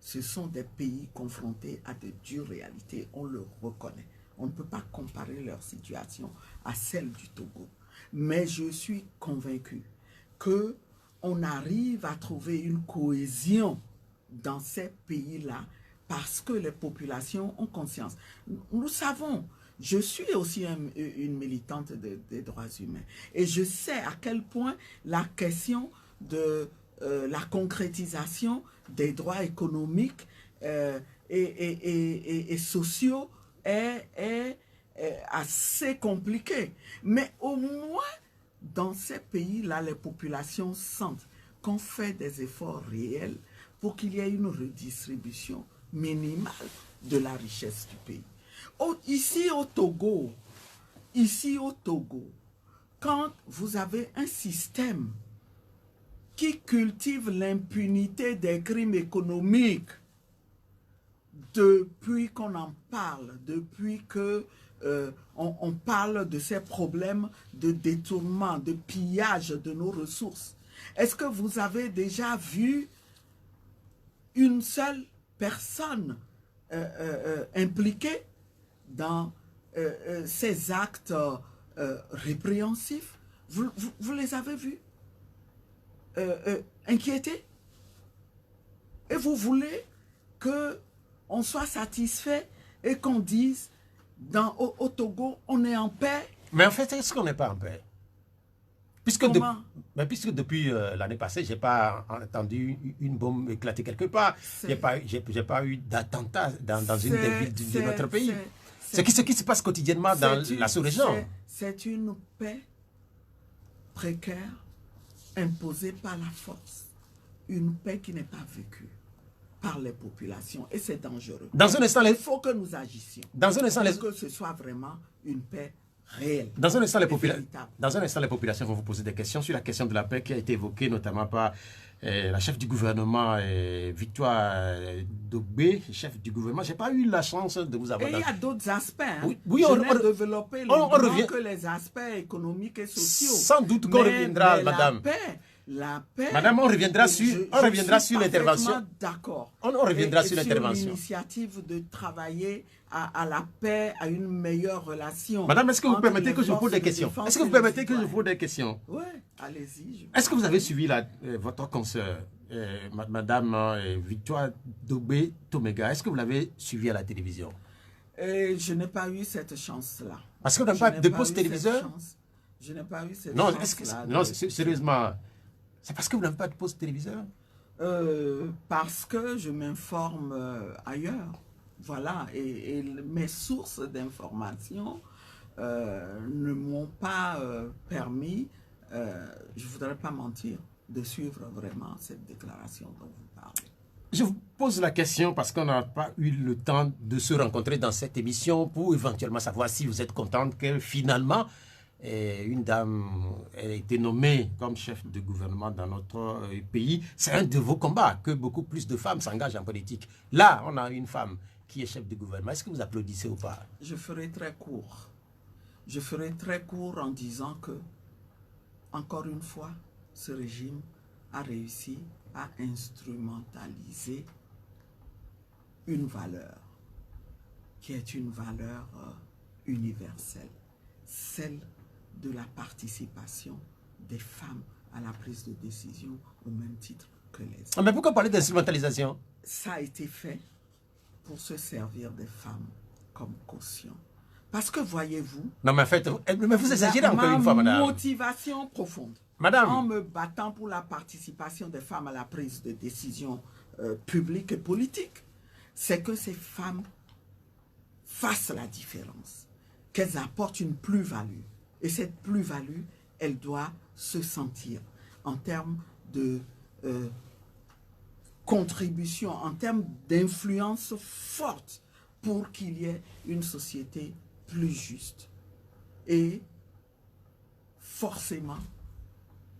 Ce sont des pays confrontés à de dures réalités, on le reconnaît. On ne peut pas comparer leur situation à celle du Togo. Mais je suis convaincu qu'on arrive à trouver une cohésion dans ces pays-là parce que les populations ont conscience. Nous savons, je suis aussi une militante des droits humains et je sais à quel point la question de la concrétisation des droits économiques et sociaux est assez compliquée. Mais au moins, dans ces pays-là, les populations sentent qu'on fait des efforts réels pour qu'il y ait une redistribution minimale de la richesse du pays. Ici au Togo, quand vous avez un système qui cultive l'impunité des crimes économiques, depuis qu'on en parle, depuis que on parle de ces problèmes de détournement, de pillage de nos ressources. Est-ce que vous avez déjà vu une seule personne impliquée dans ces actes répréhensifs? Vous les avez vus inquiétés? Et vous voulez qu'on soit satisfait et qu'on dise au Togo, on est en paix? Mais en fait, est-ce qu'on n'est pas en paix? Puisque depuis l'année passée, je n'ai pas entendu une bombe éclater quelque part. J'ai pas eu d'attentat dans une des villes de notre pays. C'est ce qui se passe quotidiennement dans la sous-région. C'est une paix précaire imposée par la force. Une paix qui n'est pas vécue par les populations. Et c'est dangereux. Dans un instant, il faut que nous agissions. Dans un instant, que ce soit vraiment une paix réelle. Dans un instant, les populations vont vous poser des questions sur la question de la paix qui a été évoquée notamment par la chef du gouvernement, Victoire Dogbé, chef du gouvernement. Je n'ai pas eu la chance de vous avoir... Et il y a d'autres aspects. Hein. Oui, on a développé que les aspects économiques et sociaux. Sans doute qu'on reviendra, madame. La paix, madame, on reviendra sur l'intervention. D'accord. On reviendra sur l'intervention. L'initiative de travailler à la paix, à une meilleure relation. Madame, est-ce que vous permettez que je vous pose des questions? Est-ce que vous permettez que je vous pose des questions? Oui, allez-y. Est-ce que vous avez suivi votre consoeur, madame Victoire Dogbé Tomega? Est-ce que vous l'avez suivi à la télévision? Je n'ai pas eu cette chance-là. Parce que vous n'avez pas de poste téléviseur? Je n'ai pas eu cette chance-là. Non, sérieusement. C'est parce que vous n'avez pas de poste téléviseur? Parce que je m'informe ailleurs. Voilà, et mes sources d'information ne m'ont pas permis, je ne voudrais pas mentir, de suivre vraiment cette déclaration dont vous parlez. Je vous pose la question parce qu'on n'a pas eu le temps de se rencontrer dans cette émission pour éventuellement savoir si vous êtes contente que finalement une dame ait été nommée comme chef de gouvernement dans notre pays. C'est un de vos combats, que beaucoup plus de femmes s'engagent en politique. Là, on a une femme qui est chef de gouvernement. Est-ce que vous applaudissez ou pas? Je ferai très court. Je ferai très court en disant que, encore une fois, ce régime a réussi à instrumentaliser une valeur qui est une valeur universelle, celle de la participation des femmes à la prise de décision au même titre que les hommes. Mais pourquoi parler d'instrumentalisation? Ça a été fait pour se servir des femmes comme caution. Parce que voyez-vous... Non, mais en fait, mais vous exagérez encore une fois, madame. Ma motivation profonde, madame, en me battant pour la participation des femmes à la prise de décision publique et politique, c'est que ces femmes fassent la différence, qu'elles apportent une plus-value. Et cette plus-value, elle doit se sentir en termes de contribution, en termes d'influence forte pour qu'il y ait une société plus juste. Et forcément,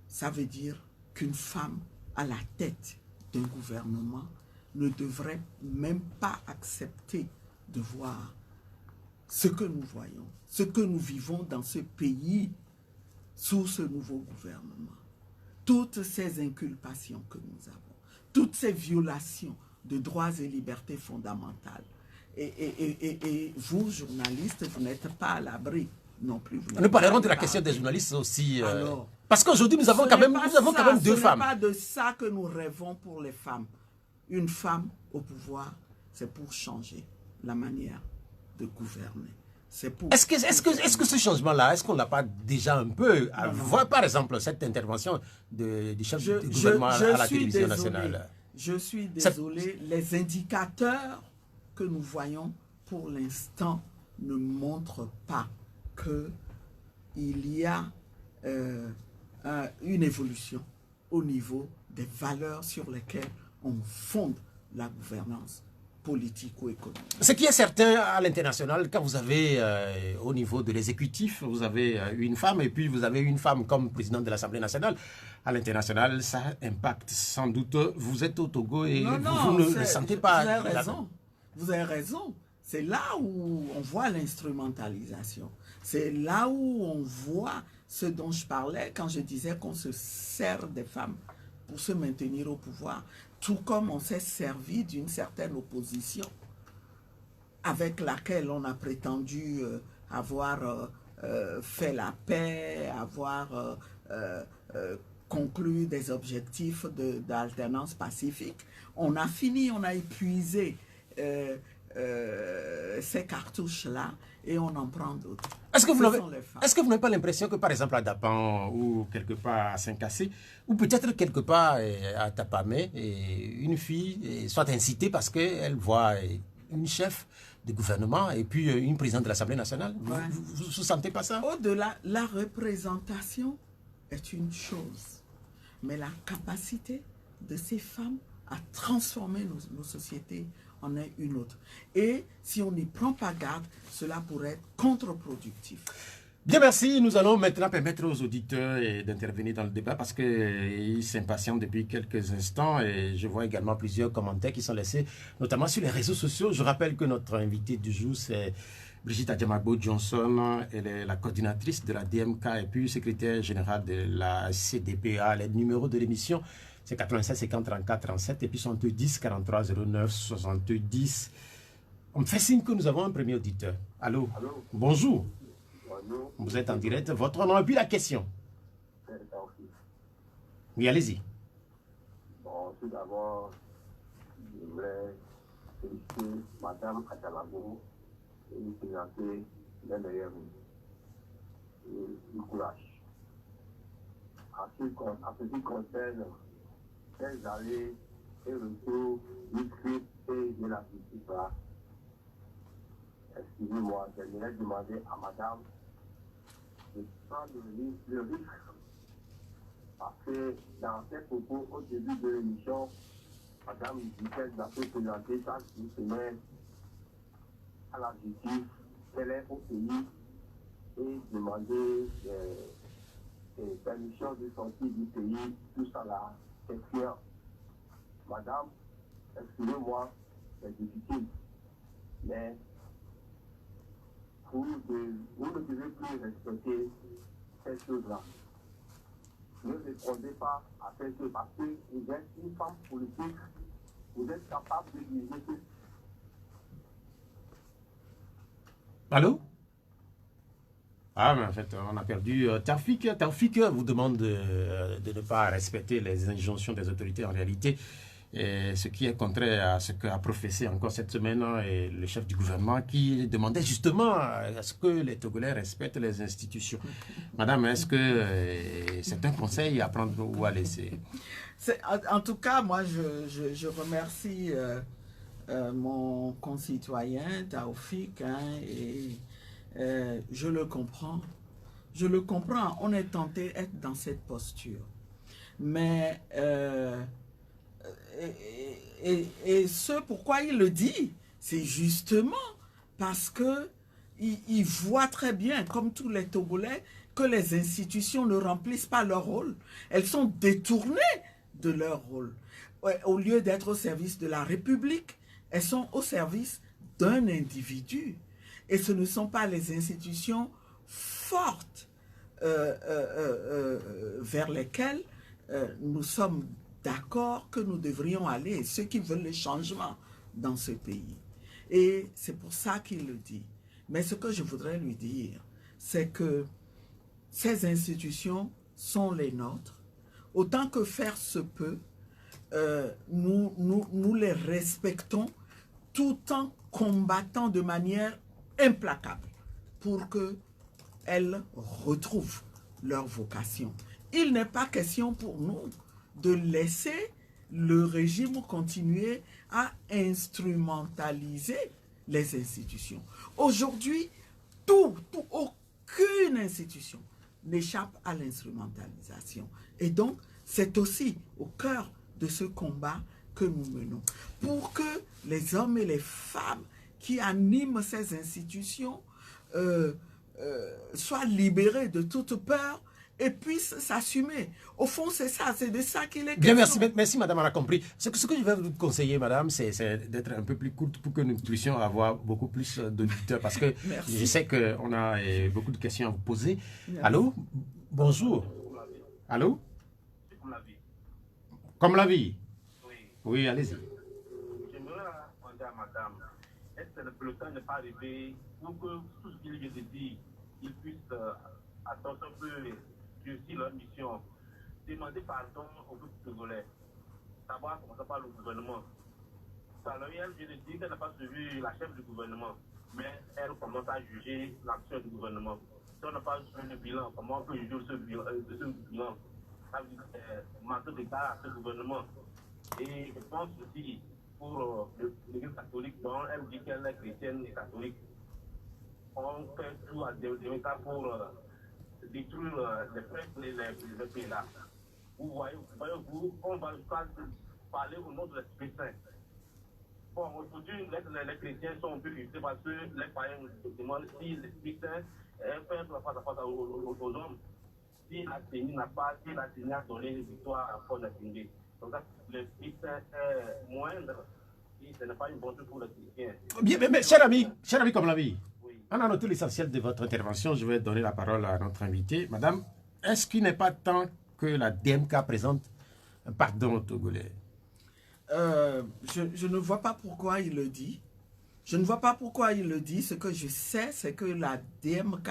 ça veut dire qu'une femme à la tête d'un gouvernement ne devrait même pas accepter de voir ce que nous voyons, ce que nous vivons dans ce pays sous ce nouveau gouvernement. Toutes ces inculpations que nous avons, toutes ces violations de droits et libertés fondamentales. Et vous, journalistes, vous n'êtes pas à l'abri non plus. Nous parlerons de la question des journalistes aussi. Alors, parce qu'aujourd'hui, nous avons quand même deux femmes. Ce n'est pas de ça que nous rêvons pour les femmes. Une femme au pouvoir, c'est pour changer la manière de gouverner. Est-ce que ce changement-là, est-ce qu'on ne l'a pas déjà un peu voir, par exemple, cette intervention du chef du gouvernement à la télévision nationale? Je suis désolé, les indicateurs que nous voyons pour l'instant ne montrent pas qu'il y a une évolution au niveau des valeurs sur lesquelles on fonde la gouvernance politique ou économique. Ce qui est certain à l'international, quand vous avez au niveau de l'exécutif, vous avez une femme et puis vous avez une femme comme présidente de l'Assemblée nationale, à l'international, ça impacte sans doute. Vous êtes au Togo et vous ne le sentez pas. Vous avez raison. Vous avez raison. C'est là où on voit l'instrumentalisation. C'est là où on voit ce dont je parlais quand je disais qu'on se sert des femmes pour se maintenir au pouvoir. Tout comme on s'est servi d'une certaine opposition avec laquelle on a prétendu avoir fait la paix, avoir conclu des objectifs d'alternance pacifique. On a fini, on a épuisé ces cartouches-là et on en prend d'autres. Est-ce que vous n'avez pas l'impression que, par exemple, à Dapan ou quelque part à Saint-Cassé, ou peut-être quelque part à Tapamé, une fille soit incitée parce qu'elle voit une chef de gouvernement et puis une présidente de l'Assemblée nationale? Ouais. Vous ne sentez pas ça? Au-delà, la représentation est une chose, mais la capacité de ces femmes à transformer nos sociétés en est une autre. Et si on n'y prend pas garde, cela pourrait être contre-productif. Bien, merci. Nous allons maintenant permettre aux auditeurs d'intervenir dans le débat parce qu'ils s'impatientent depuis quelques instants et je vois également plusieurs commentaires qui sont laissés, notamment sur les réseaux sociaux. Je rappelle que notre invité du jour, c'est Brigitte Adjamagbo Johnson. Elle est la coordinatrice de la DMK et puis secrétaire générale de la CDPA. Le numéro de l'émission, c'est 87 50 34 37 et puis 70 43 09 70. On me fait signe que nous avons un premier auditeur. Allô? Allô? Bonjour. Bonjour. Vous êtes en direct. Votre nom et puis la question. Oui, allez-y. Bon, tout d'abord, je voudrais féliciter Madame Adjamagbo et lui présenter les meilleurs et du courage. En ce qui concerne les allées et retours du Christ et de la justice, excusez-moi, j'aimerais demander à madame de prendre le risque. Parce que dans ses propos, au début de l'émission, madame disait qu'elle a pu présenter chaque semaine à la justice, qu'elle est au pays et demander permission de sortir du pays, tout ça là, c'est clair. Madame, excusez-moi, c'est difficile, mais vous ne devez plus respecter ces choses-là. Ne répondez pas à ces choses parce que vous êtes une femme politique, vous êtes capable de diriger tout. Allô? Ah, mais en fait, on a perdu. Taoufik vous demande de ne pas respecter les injonctions des autorités en réalité, ce qui est contraire à ce qu'a professé encore cette semaine le chef du gouvernement qui demandait justement à ce que les Togolais respectent les institutions. Madame, est-ce que c'est un conseil à prendre ou à laisser? En tout cas, moi, je remercie mon concitoyen Taoufik et je le comprends. Je le comprends. On est tenté d'être dans cette posture. Mais et ce pourquoi il le dit, c'est justement parce que il voit très bien, comme tous les Togolais, que les institutions ne remplissent pas leur rôle. Elles sont détournées de leur rôle. Au lieu d'être au service de la République, elles sont au service d'un individu. Et ce ne sont pas les institutions fortes vers lesquelles nous sommes d'accord que nous devrions aller, ceux qui veulent le changement dans ce pays. Et c'est pour ça qu'il le dit. Mais ce que je voudrais lui dire, c'est que ces institutions sont les nôtres. Autant que faire se peut, nous les respectons tout en combattant de manière implacable pour qu'elles retrouvent leur vocation. Il n'est pas question pour nous de laisser le régime continuer à instrumentaliser les institutions. Aujourd'hui, aucune institution n'échappe à l'instrumentalisation. Et donc, c'est aussi au cœur de ce combat que nous menons. Pour que les hommes et les femmes qui animent ces institutions soient libérés de toute peur et puissent s'assumer. Au fond, c'est ça, c'est de ça qu'il est question. Bien, merci madame, on a compris. Ce que je vais vous conseiller, madame, c'est d'être un peu plus courte pour que nous puissions avoir beaucoup plus d'auditeurs, parce que je sais qu'on a beaucoup de questions à vous poser. Merci. Allô? Bonjour. Allô? Comme la vie? Oui. Oui, allez-y. J'aimerais demander à madame, est-ce que le peloton n'est pas arrivé pour que tout ce qu'il vient de dire, ils puissent attendre un peu réussir leur mission? Demander pardon au peuple togolais. D'abord, commencer par le gouvernement. Alors, elle vient de dire qu'elle n'a pas suivi la chef du gouvernement, mais elle commence à juger l'action du gouvernement. Si on n'a pas suivi le bilan, comment on peut juger ce bilan? Ça veut dire que c'est manque d'égard à ce gouvernement. Et je pense aussi pour l'Église catholique, dont elle dit qu'elle est chrétienne et catholique, on fait tout à des cas pour détruire les prêtres et les pays là. Vous voyez-vous, on va parler au nom de l'Esprit Saint. Bon, aujourd'hui, les chrétiens sont un peu irrités parce que les païens se demandent si l'Esprit Saint fait face à face aux hommes. Si la Seigneur n'a pas, si la Seigneur a donné une victoire à Paul Nassingé. Donc, l'Esprit Saint est moindre et ce n'est pas une bonne chose pour les chrétiens. Bien, mais cher ami comme la vie, oui. On a noté l'essentiel de votre intervention. Je vais donner la parole à notre invité. Madame, est-ce qu'il n'est pas temps que la DMK présente un pardon aux Togolais? Je ne vois pas pourquoi il le dit. Je ne vois pas pourquoi il le dit. Ce que je sais, c'est que la DMK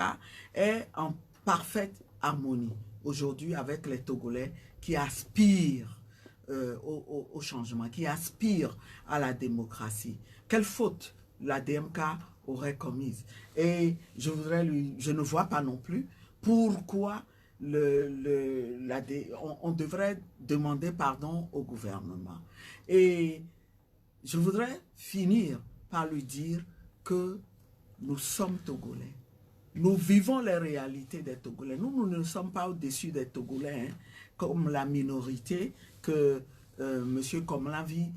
est en parfaite harmonie aujourd'hui avec les Togolais qui aspirent au changement, qui aspirent à la démocratie. Quelle faute la DMK aurait commise? Et je ne vois pas non plus pourquoi on devrait demander pardon au gouvernement. Et je voudrais finir par lui dire que nous sommes Togolais. Nous vivons les réalités des Togolais. Nous ne sommes pas au-dessus des Togolais, hein, comme la minorité que M. Komlanvi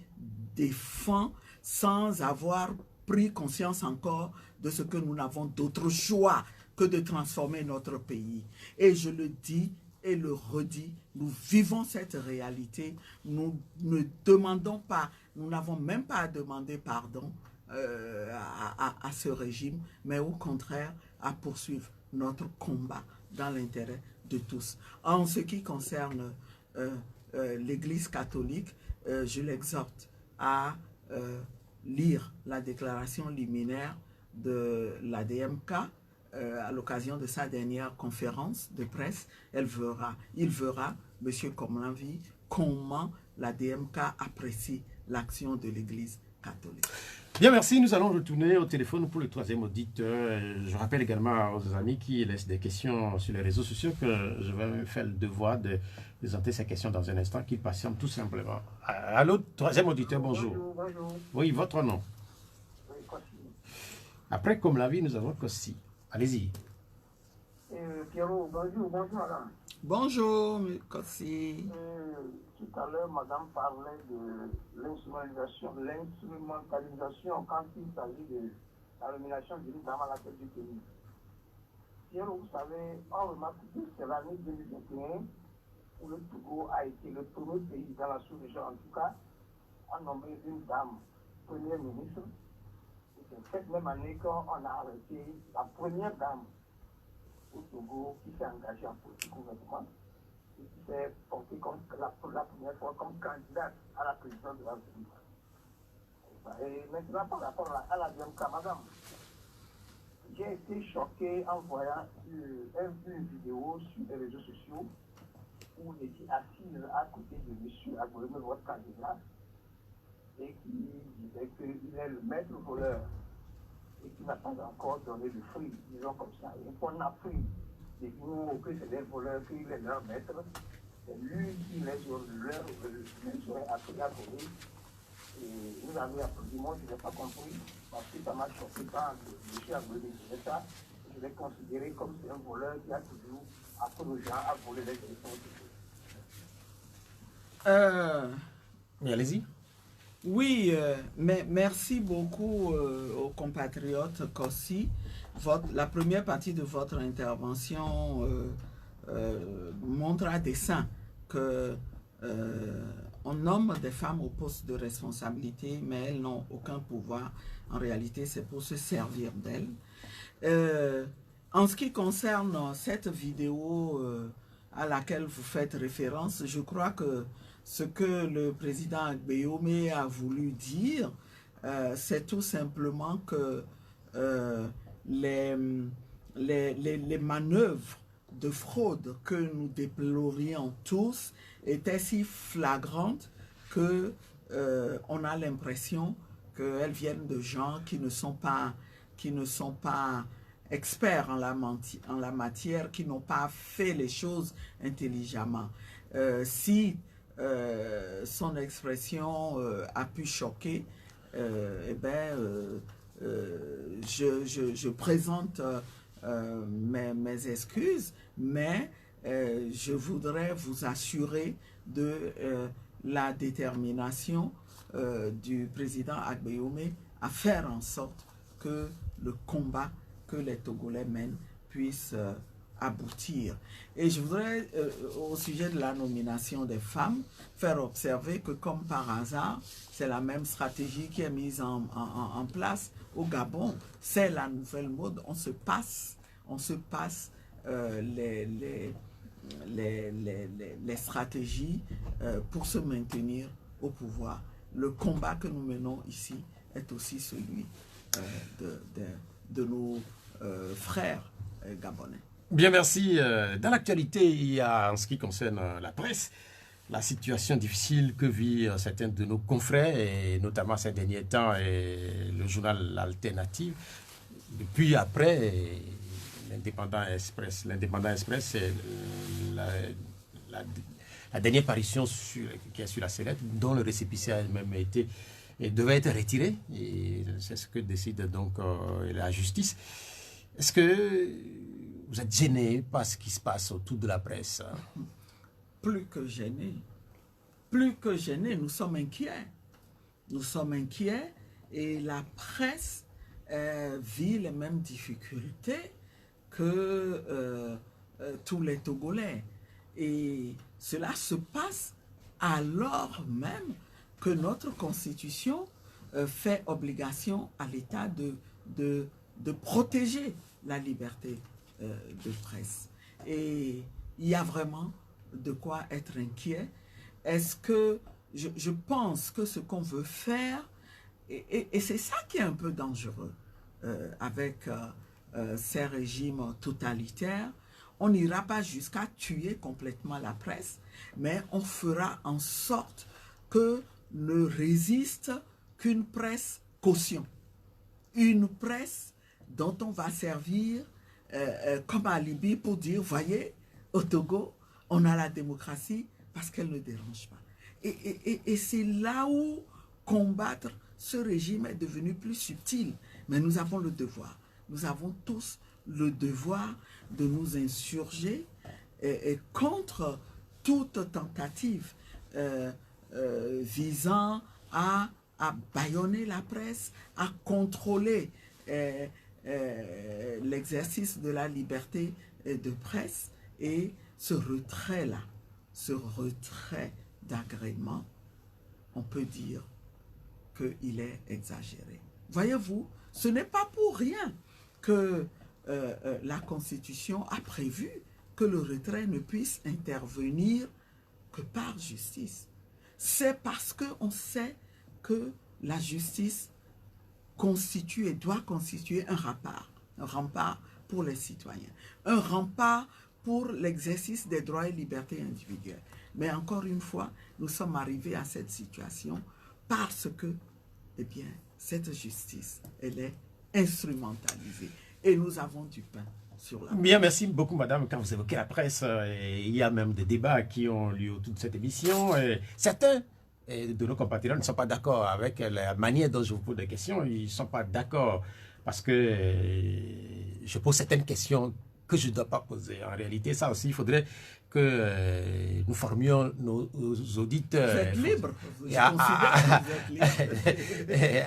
défend sans avoir pris conscience encore de ce que nous n'avons d'autre choix que de transformer notre pays. Et je le dis et le redis, nous vivons cette réalité. Nous ne demandons pas, nous n'avons même pas à demander pardon à ce régime, mais au contraire à poursuivre notre combat dans l'intérêt de tous. En ce qui concerne l'Église catholique, je l'exhorte à lire la déclaration liminaire de l'ADMK à l'occasion de sa dernière conférence de presse. Il verra, M. Komlanvi, comment l'ADMK apprécie l'action de l'Église catholique. Bien, merci. Nous allons retourner au téléphone pour le troisième auditeur. Je rappelle également aux amis qui laissent des questions sur les réseaux sociaux que je vais faire le devoir de présenter ces questions dans un instant, qu'ils patientent tout simplement. Allô, troisième auditeur, bonjour. Bonjour. Oui, votre nom. Oui, Kossi. Après, comme la vie, nous avons Kossi. Allez-y. Pierrot, bonjour Alain. Bonjour, Kossi. Tout à l'heure, madame parlait de l'instrumentalisation quand il s'agit de la nomination d'une dame à la tête du pays. Pierrot, vous savez, on remarque que c'est l'année 2021 où le Togo a été le premier pays dans la sous-région, en tout cas, à nommer une dame première ministre. Et c'est cette même année qu'on a arrêté la première dame au Togo qui s'est engagée en politique gouvernement et qui s'est portée comme la première fois comme candidate à la présidence de la République. Et maintenant, par rapport à la DMK, madame, j'ai été choqué en voyant une vidéo sur les réseaux sociaux où il était assise à côté de M. Agoleme, votre candidat, et qui disait qu'il est le maître voleur et qui n'a pas encore donné de fruits, disons comme ça. Et qu'on a pris des mots que c'est des voleurs, qu'il est leur maître, c'est lui qui les aurait appris à voler. Et nous avons applaudi, moi je n'ai pas compris, parce que ça m'a choqué quand M. Agoleme disait ça. Je l'ai considéré comme c'est un voleur qui a toujours appris aux gens à voler les élections. Allez-y. Oui, mais merci beaucoup aux compatriotes Kossi. La première partie de votre intervention montre à dessein que on nomme des femmes au poste de responsabilité, mais elles n'ont aucun pouvoir. En réalité, c'est pour se servir d'elles. En ce qui concerne cette vidéo à laquelle vous faites référence, je crois que ce que le président Agbeyome a voulu dire, c'est tout simplement que les manœuvres de fraude que nous déplorions tous étaient si flagrantes que on a l'impression qu'elles viennent de gens qui ne sont pas experts en la matière, qui n'ont pas fait les choses intelligemment. Si son expression a pu choquer, je présente mes excuses, mais je voudrais vous assurer de la détermination du président Agbeyome à faire en sorte que le combat que les Togolais mènent puisse aboutir. Et je voudrais, au sujet de la nomination des femmes, faire observer que comme par hasard, c'est la même stratégie qui est mise en place au Gabon. C'est la nouvelle mode. On se passe les stratégies pour se maintenir au pouvoir. Le combat que nous menons ici est aussi celui de nos frères gabonais. Bien, merci. Dans l'actualité, il y a, en ce qui concerne la presse, la situation difficile que vit certains de nos confrères, et notamment ces derniers temps, et le journal Alternative. Depuis après, l'Indépendant Express, c'est la dernière parution qui est sur la sellette, dont le récépissé a même été et devait être retiré. Et c'est ce que décide donc la justice. Est-ce que vous êtes gêné par ce qui se passe autour de la presse? Plus que gêné. Plus que gêné, nous sommes inquiets. Nous sommes inquiets et la presse vit les mêmes difficultés que tous les Togolais. Et cela se passe alors même que notre constitution fait obligation à l'État de protéger la liberté de presse. Et il y a vraiment de quoi être inquiet. Est-ce que je pense que ce qu'on veut faire, et c'est ça qui est un peu dangereux avec ces régimes totalitaires, on n'ira pas jusqu'à tuer complètement la presse, mais on fera en sorte que ne résiste qu'une presse caution. Une presse dont on va servir comme alibi pour dire, voyez, au Togo, on a la démocratie parce qu'elle ne dérange pas. Et c'est là où combattre ce régime est devenu plus subtil. Mais nous avons le devoir. Nous avons tous le devoir de nous insurger contre toute tentative visant à bâillonner la presse, à contrôler l'exercice de la liberté de presse. Et ce retrait-là, ce retrait d'agrément, on peut dire qu'il est exagéré. Voyez-vous, ce n'est pas pour rien que la Constitution a prévu que le retrait ne puisse intervenir que par justice. C'est parce qu'on sait que la justice constitue et doit constituer un rempart pour les citoyens, un rempart pour l'exercice des droits et libertés individuelles. Mais encore une fois, nous sommes arrivés à cette situation parce que, eh bien, cette justice, elle est instrumentalisée. Et nous avons du pain sur la table. Bien, merci beaucoup, madame. Quand vous évoquez la presse, il y a même des débats qui ont lieu autour de cette émission. Certains de nos compatriotes ne sont pas d'accord avec la manière dont je vous pose des questions. Ils ne sont pas d'accord parce que je pose certaines questions que je ne dois pas poser. En réalité, ça aussi, il faudrait que nous formions nos auditeurs. Vous êtes libre.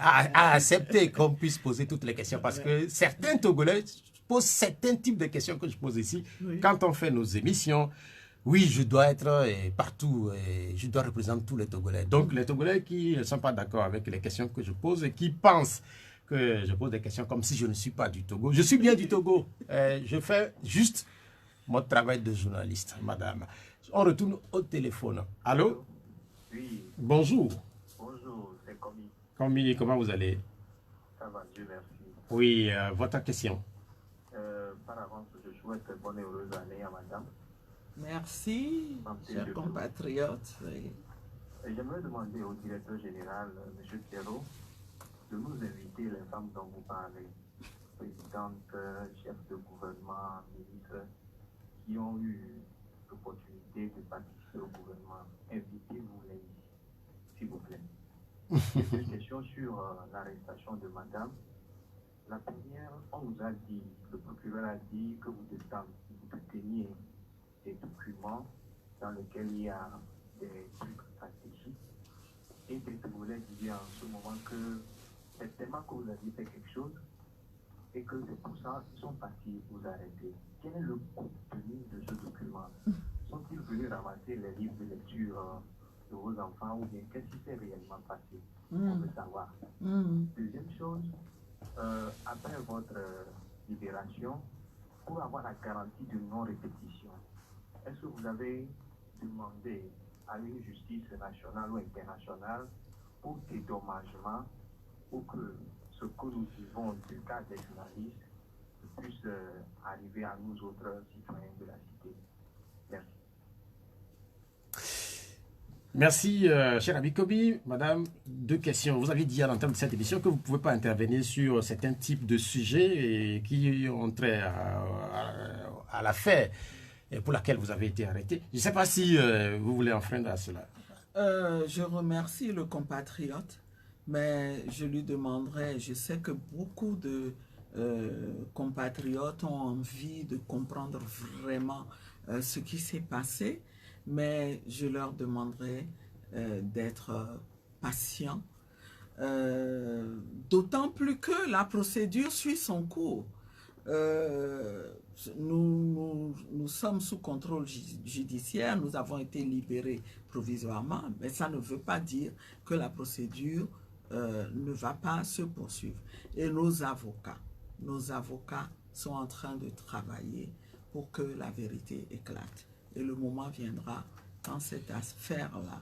À accepter qu'on puisse poser toutes les questions. Parce que certains Togolais posent certains types de questions que je pose ici. Oui. Quand on fait nos émissions, oui, je dois être partout. Je dois représenter tous les Togolais. Donc, les Togolais qui ne sont pas d'accord avec les questions que je pose et qui pensent que je pose des questions comme si je ne suis pas du Togo. Je suis bien du Togo. Je fais juste mon travail de journaliste, madame. On retourne au téléphone. Allô? Oui. Bonjour. Bonjour, c'est Komi. Komi, comment vous allez? Ça va, Dieu merci. Oui, votre question. Par avance, je souhaite bonne et heureuse année à madame. Merci, chers compatriotes. Oui. J'aimerais demander au directeur général, M. Pierrot, de nous inviter les femmes dont vous parlez, présidentes, chefs de gouvernement, ministres, qui ont eu l'opportunité de participer au gouvernement. Invitez-vous-les, s'il vous plaît. Une question sur l'arrestation de madame. La première, on nous a dit, le procureur a dit que vous déteniez des documents dans lesquels il y a des trucs stratégiques. Et des Togolais disaient en ce moment que c'est tellement que vous aviez fait quelque chose et que c'est pour ça qu'ils sont partis vous arrêter. Quel est le contenu de ce document? Sont-ils venus ramasser les livres de lecture de vos enfants ou bien qu'est-ce qui s'est réellement passé? On veut savoir. Deuxième chose, après votre libération, pour avoir la garantie de non-répétition, est-ce que vous avez demandé à une justice nationale ou internationale pour dédommagement pour que ce que nous vivons du cas des journalistes puisse arriver à nous autres citoyens de la cité? Merci. Merci, cher ami Kobi. Madame, deux questions. Vous avez dit à l'entame de cette émission que vous ne pouvez pas intervenir sur certains types de sujets qui ont trait à l'affaire pour laquelle vous avez été arrêté. Je ne sais pas si vous voulez enfreindre à cela. Je remercie le compatriote, mais je lui demanderai, je sais que beaucoup de compatriotes ont envie de comprendre vraiment ce qui s'est passé, mais je leur demanderai d'être patients, d'autant plus que la procédure suit son cours. Nous sommes sous contrôle judiciaire, nous avons été libérés provisoirement, mais ça ne veut pas dire que la procédure ne va pas se poursuivre. Et nos avocats sont en train de travailler pour que la vérité éclate. Et le moment viendra quand cette affaire-là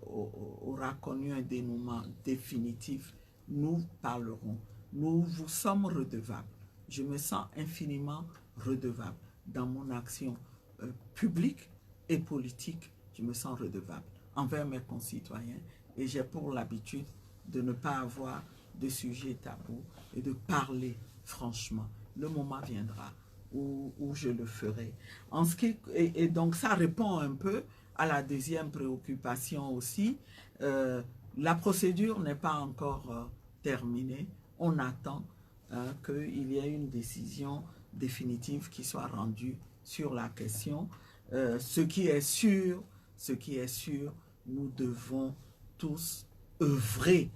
aura connu un dénouement définitif, nous parlerons. Nous vous sommes redevables. Je me sens infiniment redevable dans mon action publique et politique. Je me sens redevable envers mes concitoyens et j'ai pour l'habitude de ne pas avoir de sujet tabou et de parler franchement. Le moment viendra où je le ferai. Et donc ça répond un peu à la deuxième préoccupation aussi. La procédure n'est pas encore terminée. On attend qu'il y ait une décision définitive qui soit rendue sur la question. Ce qui est sûr, nous devons tous œuvrer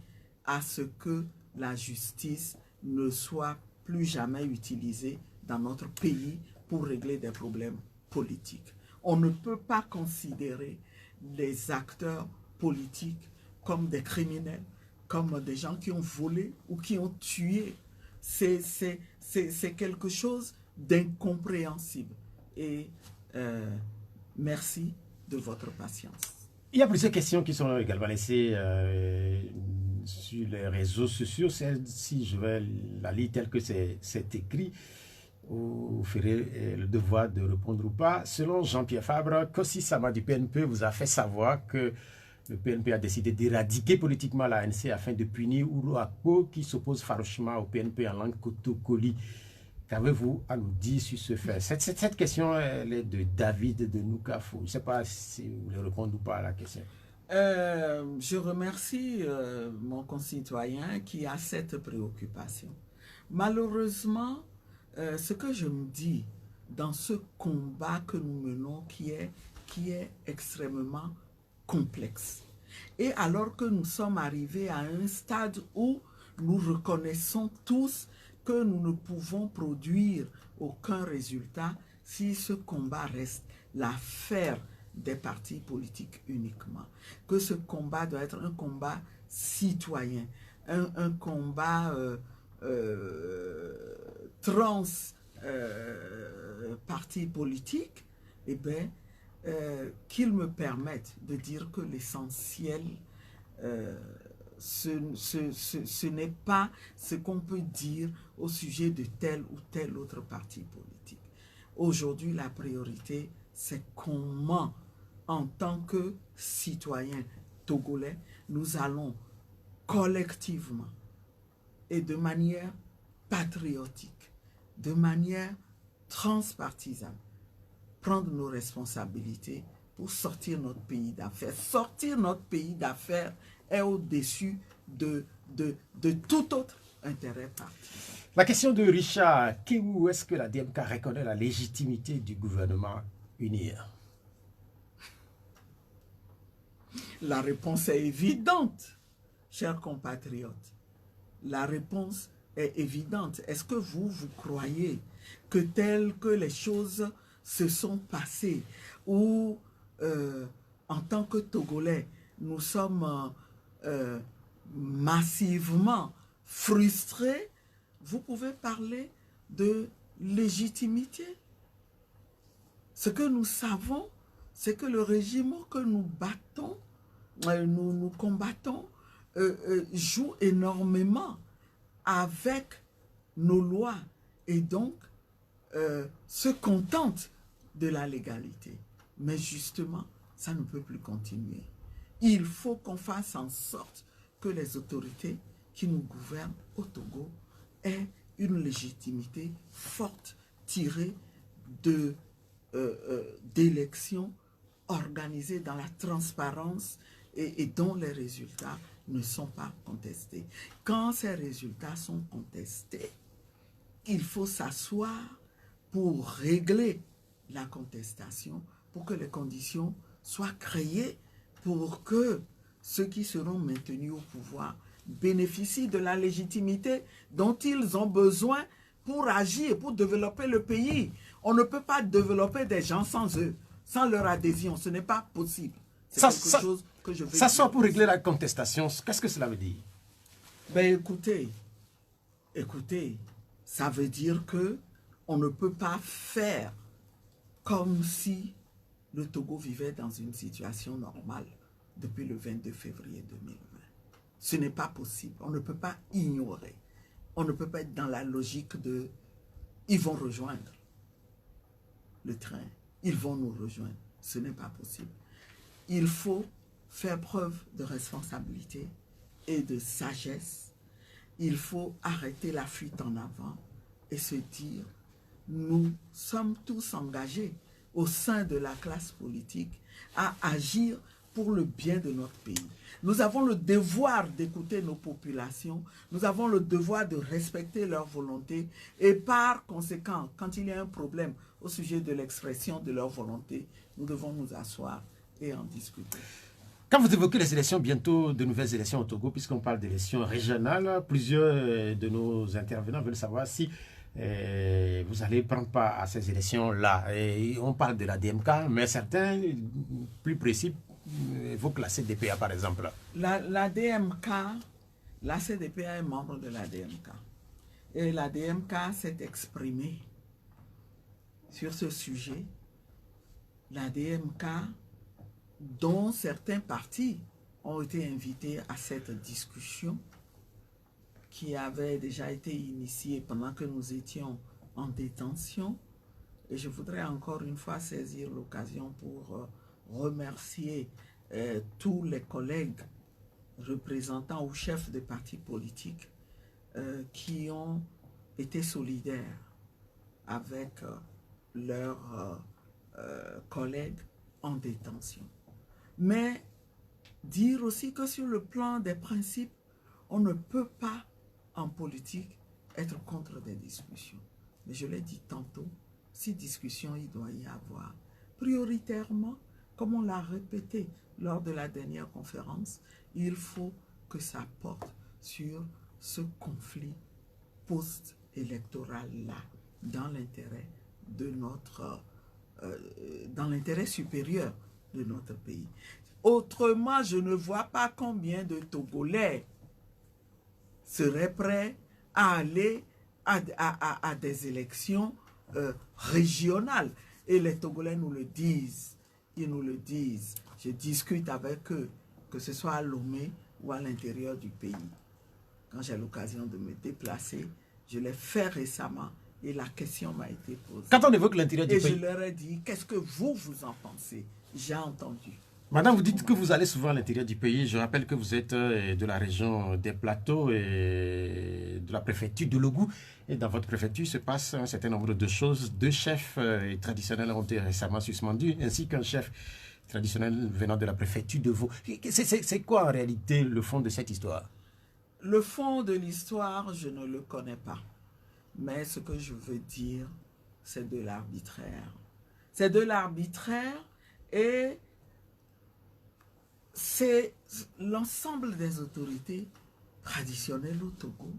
à ce que la justice ne soit plus jamais utilisée dans notre pays pour régler des problèmes politiques. On ne peut pas considérer les acteurs politiques comme des criminels, comme des gens qui ont volé ou qui ont tué. C'est quelque chose d'incompréhensible. Et merci de votre patience. Il y a plusieurs questions qui sont également laissées sur les réseaux sociaux. Celle-ci, je vais la lire telle que c'est écrit. Vous ferez le devoir de répondre ou pas. Selon Jean-Pierre Fabre, Kossi Sama du PNP vous a fait savoir que le PNP a décidé d'éradiquer politiquement l'ANC afin de punir Ouro Akpo qui s'oppose farouchement au PNP en langue Kotokoli. Qu'avez-vous à nous dire sur ce fait? Cette question, elle est de David de Noukafou. Je ne sais pas si vous voulez répondre ou pas à la question. Je remercie mon concitoyen qui a cette préoccupation. Malheureusement, ce que je me dis dans ce combat que nous menons qui est extrêmement complexe. Et alors que nous sommes arrivés à un stade où nous reconnaissons tous que nous ne pouvons produire aucun résultat si ce combat reste l'affaire des partis politiques uniquement. Que ce combat doit être un combat citoyen, un combat parti politique, eh bien, qu'il me permette de dire que l'essentiel, ce n'est pas ce qu'on peut dire au sujet de tel ou tel autre parti politique. Aujourd'hui, la priorité, c'est comment, en tant que citoyens togolais, nous allons collectivement et de manière patriotique, de manière transpartisane, prendre nos responsabilités pour sortir notre pays d'affaires. Sortir notre pays d'affaires est au-dessus de tout autre intérêt partisan. La question de Richard, où est-ce que la DMK reconnaît la légitimité du gouvernement UNIR? La réponse est évidente, chers compatriotes. La réponse est évidente. Est-ce que vous croyez que telles que les choses se sont passées, où en tant que Togolais, nous sommes massivement frustrés, vous pouvez parler de légitimité? Ce que nous savons, c'est que le régime que nous battons, nous combattons, joue énormément avec nos lois et donc se contente de la légalité. Mais justement, ça ne peut plus continuer. Il faut qu'on fasse en sorte que les autorités qui nous gouvernent au Togo aient une légitimité forte tirée d'élections organisées dans la transparence et dont les résultats ne sont pas contestés. Quand ces résultats sont contestés, il faut s'asseoir pour régler la contestation, pour que les conditions soient créées pour que ceux qui seront maintenus au pouvoir bénéficient de la légitimité dont ils ont besoin pour agir, pour développer le pays. On ne peut pas développer des gens sans eux, sans leur adhésion. Ce n'est pas possible. C'est quelque chose que je veux ça dire. sort pour régler la contestation. Qu'est-ce que cela veut dire? Ben écoutez, ça veut dire que on ne peut pas faire comme si le Togo vivait dans une situation normale depuis le 22 février 2020. Ce n'est pas possible. On ne peut pas ignorer. On ne peut pas être dans la logique de « ils vont rejoindre le train, ils vont nous rejoindre ». Ce n'est pas possible. Il faut faire preuve de responsabilité et de sagesse. Il faut arrêter la fuite en avant et se dire « nous sommes tous engagés au sein de la classe politique à agir pour le bien de notre pays. Nous avons le devoir d'écouter nos populations, nous avons le devoir de respecter leur volonté et par conséquent, quand il y a un problème au sujet de l'expression de leur volonté, nous devons nous asseoir et en discuter. Quand vous évoquez les élections, bientôt de nouvelles élections au Togo, puisqu'on parle d'élections régionales, plusieurs de nos intervenants veulent savoir si vous allez prendre part à ces élections-là. On parle de la DMK, mais certains, plus précis, évoquent la CDPA par exemple. La DMK, la CDPA est membre de la DMK. Et la DMK s'est exprimée sur ce sujet. La DMK, dont certains partis ont été invités à cette discussion, qui avait déjà été initiée pendant que nous étions en détention. Et je voudrais encore une fois saisir l'occasion pour remercier tous les collègues représentants ou chefs de partis politiques qui ont été solidaires avec leurs collègues en détention. Mais dire aussi que sur le plan des principes, on ne peut pas en politique être contre des discussions. Mais je l'ai dit tantôt, si discussion il doit y avoir, prioritairement, comme on l'a répété lors de la dernière conférence, il faut que ça porte sur ce conflit post-électoral-là, dans l'intérêt de notre, dans l'intérêt supérieur de notre pays. Autrement, je ne vois pas combien de Togolais seraient prêts à aller à des élections régionales. Et les Togolais nous le disent. Ils nous le disent. Je discute avec eux, que ce soit à Lomé ou à l'intérieur du pays. Quand j'ai l'occasion de me déplacer, je l'ai fait récemment et la question m'a été posée. Quand on évoque l'intérieur du pays... Et je leur ai dit, qu'est-ce que vous en pensez? J'ai entendu. Madame, vous dites que vous allez souvent à l'intérieur du pays. Je rappelle que vous êtes de la région des Plateaux et de la préfecture de Logou. Et dans votre préfecture se passe un certain nombre de choses. 2 chefs traditionnels ont été récemment suspendus, ainsi qu'un chef traditionnel venant de la préfecture de Vaud. C'est quoi en réalité le fond de cette histoire? Le fond de l'histoire, je ne le connais pas. Mais ce que je veux dire, c'est de l'arbitraire. C'est de l'arbitraire et c'est l'ensemble des autorités traditionnelles au Togo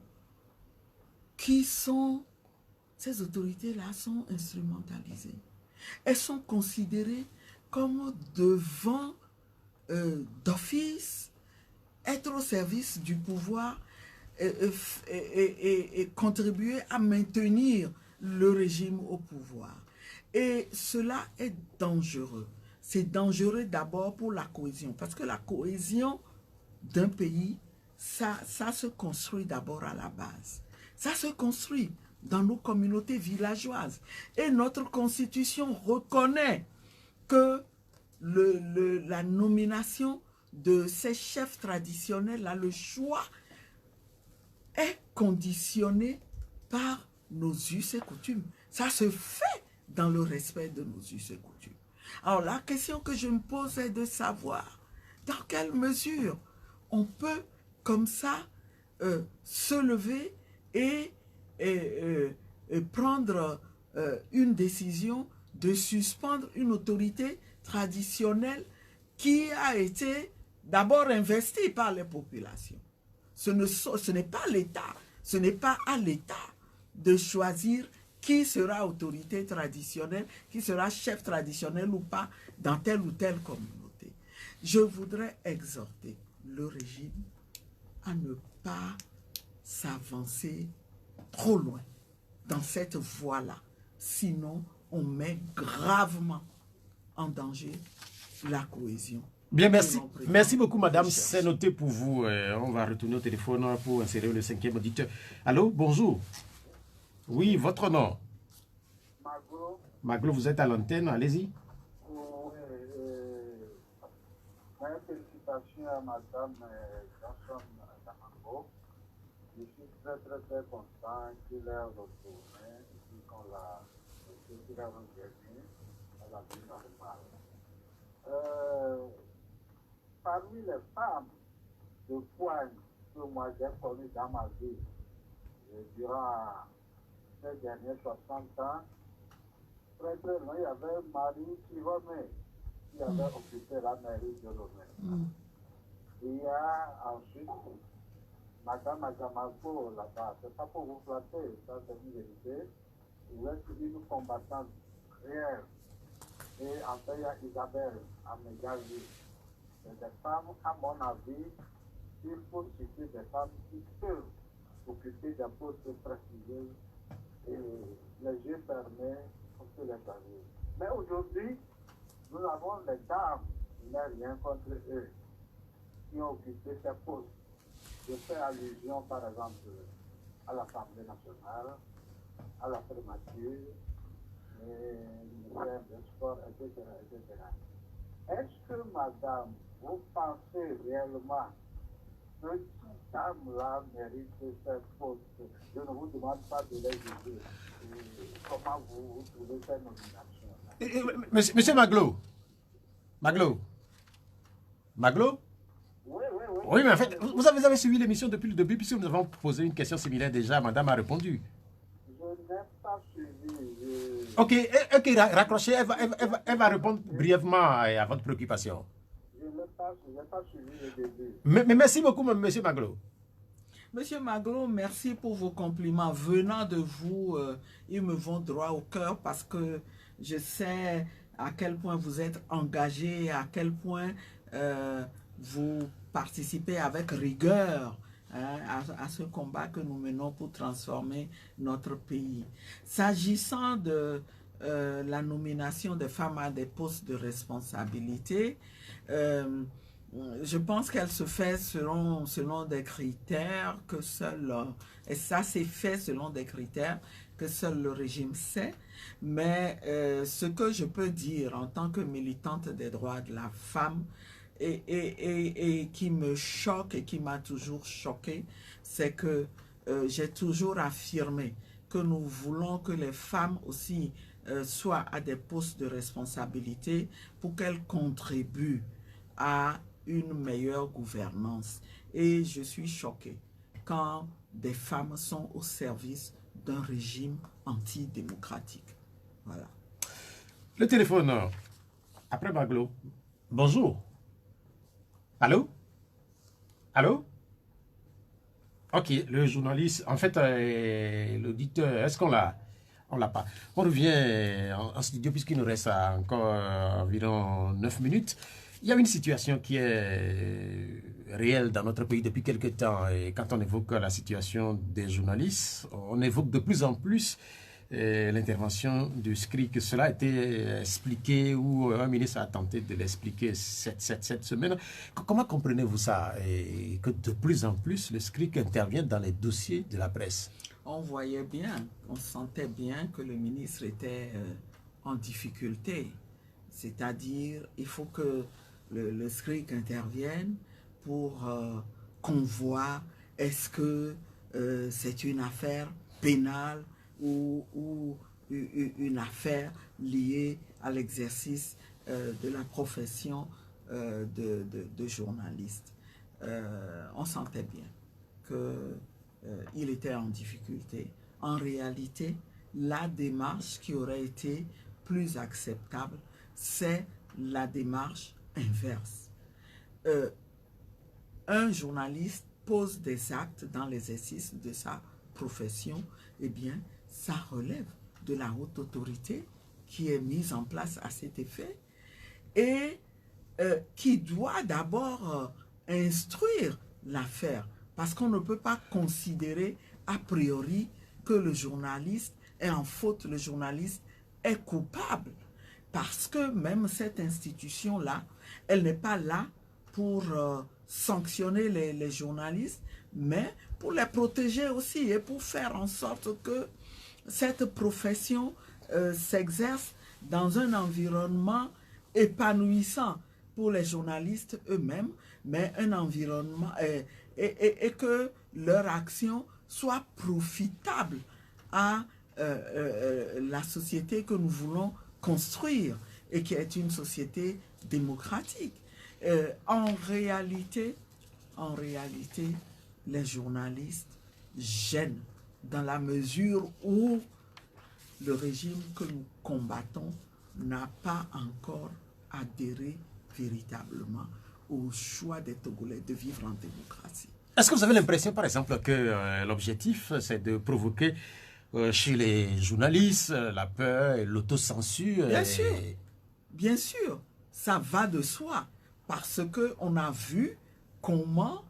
qui sont, ces autorités-là sont instrumentalisées. Elles sont considérées comme devant d'office être au service du pouvoir et contribuer à maintenir le régime au pouvoir. Et cela est dangereux. C'est dangereux d'abord pour la cohésion, parce que la cohésion d'un pays, ça se construit d'abord à la base. Ça se construit dans nos communautés villageoises. Et notre constitution reconnaît que la nomination de ces chefs traditionnels, là, le choix est conditionné par nos us et coutumes. Ça se fait dans le respect de nos us et coutumes. Alors la question que je me pose est de savoir dans quelle mesure on peut comme ça, se lever et prendre une décision de suspendre une autorité traditionnelle qui a été d'abord investie par les populations. Ce n'est pas l'État, ce n'est pas à l'État de choisir qui sera autorité traditionnelle, qui sera chef traditionnel ou pas dans telle ou telle communauté. Je voudrais exhorter le régime à ne pas s'avancer trop loin dans cette voie-là. Sinon, on met gravement en danger la cohésion. Bien, merci. Merci beaucoup, madame. C'est noté pour vous. On va retourner au téléphone pour insérer le 5e auditeur. Allô, bonjour. Oui, votre nom? Maglo. Maglo, vous êtes à l'antenne, allez-y. Félicitations à madame Johnson Damango. Je suis très content qu'il ait retourné et qu'on l'a revenu à la vie normale. Parmi les femmes de poigne que moi j'ai connues dans ma vie, durant ces derniers 60 ans, très loin, il y avait Marie Chiromé qui avait occupé la mairie de Lomé. Il y a ensuite Madame Adjamako là-bas. C'est pas pour vous flatter, ça c'est une vérité. Vous êtes une combattante réelle. Et enfin, il y a Isabelle Amégazi. C'est des femmes, à mon avis, il faut citer des femmes qui peuvent occuper des postes prestigieux et les yeux fermés, on peut les saluer. Mais aujourd'hui, nous avons les dames, il n'y a rien contre eux, qui ont occupé ces postes. Je fais allusion, par exemple, à l'Assemblée nationale, à la primature, le ministère des Sports, etc. Est-ce que, madame, vous pensez réellement que ces dames-là méritent ces postes? Je ne vous demande pas de les juger. Comment vous trouvez ces nominations? Monsieur Maglo. Oui, mais en fait, vous avez suivi l'émission depuis le début, puisque nous avons posé une question similaire déjà, madame a répondu. Je n'ai pas suivi. Ok, raccrochez, elle va répondre brièvement à votre préoccupation. Je n'ai pas suivi le début. Mais merci beaucoup, monsieur Maglo. Monsieur Maglo, merci pour vos compliments. Venant de vous, ils me vont droit au cœur parce que je sais à quel point vous êtes engagé, à quel point vous participez avec rigueur à ce combat que nous menons pour transformer notre pays. S'agissant de la nomination des femmes à des postes de responsabilité, je pense qu'elle se fait selon des critères que seul, et ça c'est fait selon des critères que seul le régime sait, mais ce que je peux dire en tant que militante des droits de la femme et qui me choque et qui m'a toujours choqué, c'est que j'ai toujours affirmé que nous voulons que les femmes aussi soient à des postes de responsabilité pour qu'elles contribuent à une meilleure gouvernance. Et je suis choqué quand des femmes sont au service d'un régime antidémocratique. Voilà. Le téléphone, après Maglo. Bonjour. Allô? Ok, le journaliste, en fait, l'auditeur, est-ce qu'on l'a? On l'a pas. On revient en studio puisqu'il nous reste encore environ 9 minutes. Il y a une situation qui est réelle dans notre pays depuis quelque temps. Et quand on évoque la situation des journalistes, on évoque de plus en plus l'intervention du SCRIC. Cela a été expliqué ou un ministre a tenté de l'expliquer cette semaine. Comment comprenez-vous ça? Et que de plus en plus, le SCRIC intervient dans les dossiers de la presse? On voyait bien, on sentait bien que le ministre était en difficulté. C'est-à-dire, il faut que le SCRIC intervienne pour qu'on voit est-ce que c'est une affaire pénale ou une affaire liée à l'exercice de la profession de journaliste. on sentait bien qu'il était en difficulté. En réalité, la démarche qui aurait été plus acceptable, c'est la démarche inverse. Un journaliste pose des actes dans l'exercice de sa profession, eh bien, ça relève de la haute autorité qui est mise en place à cet effet et qui doit d'abord instruire l'affaire, parce qu'on ne peut pas considérer a priori que le journaliste est en faute, le journaliste est coupable, parce que même cette institution-là, elle n'est pas là pour sanctionner les journalistes, mais pour les protéger aussi et pour faire en sorte que cette profession s'exerce dans un environnement épanouissant pour les journalistes eux-mêmes, mais un environnement et que leur action soit profitable à la société que nous voulons construire et qui est une société démocratique. En réalité, les journalistes gênent dans la mesure où le régime que nous combattons n'a pas encore adhéré véritablement au choix des Togolais de vivre en démocratie. Est-ce que vous avez l'impression, par exemple, que l'objectif, c'est de provoquer chez les journalistes la peur et l'autocensure? Bien sûr, ça va de soi, parce qu'on a vu comment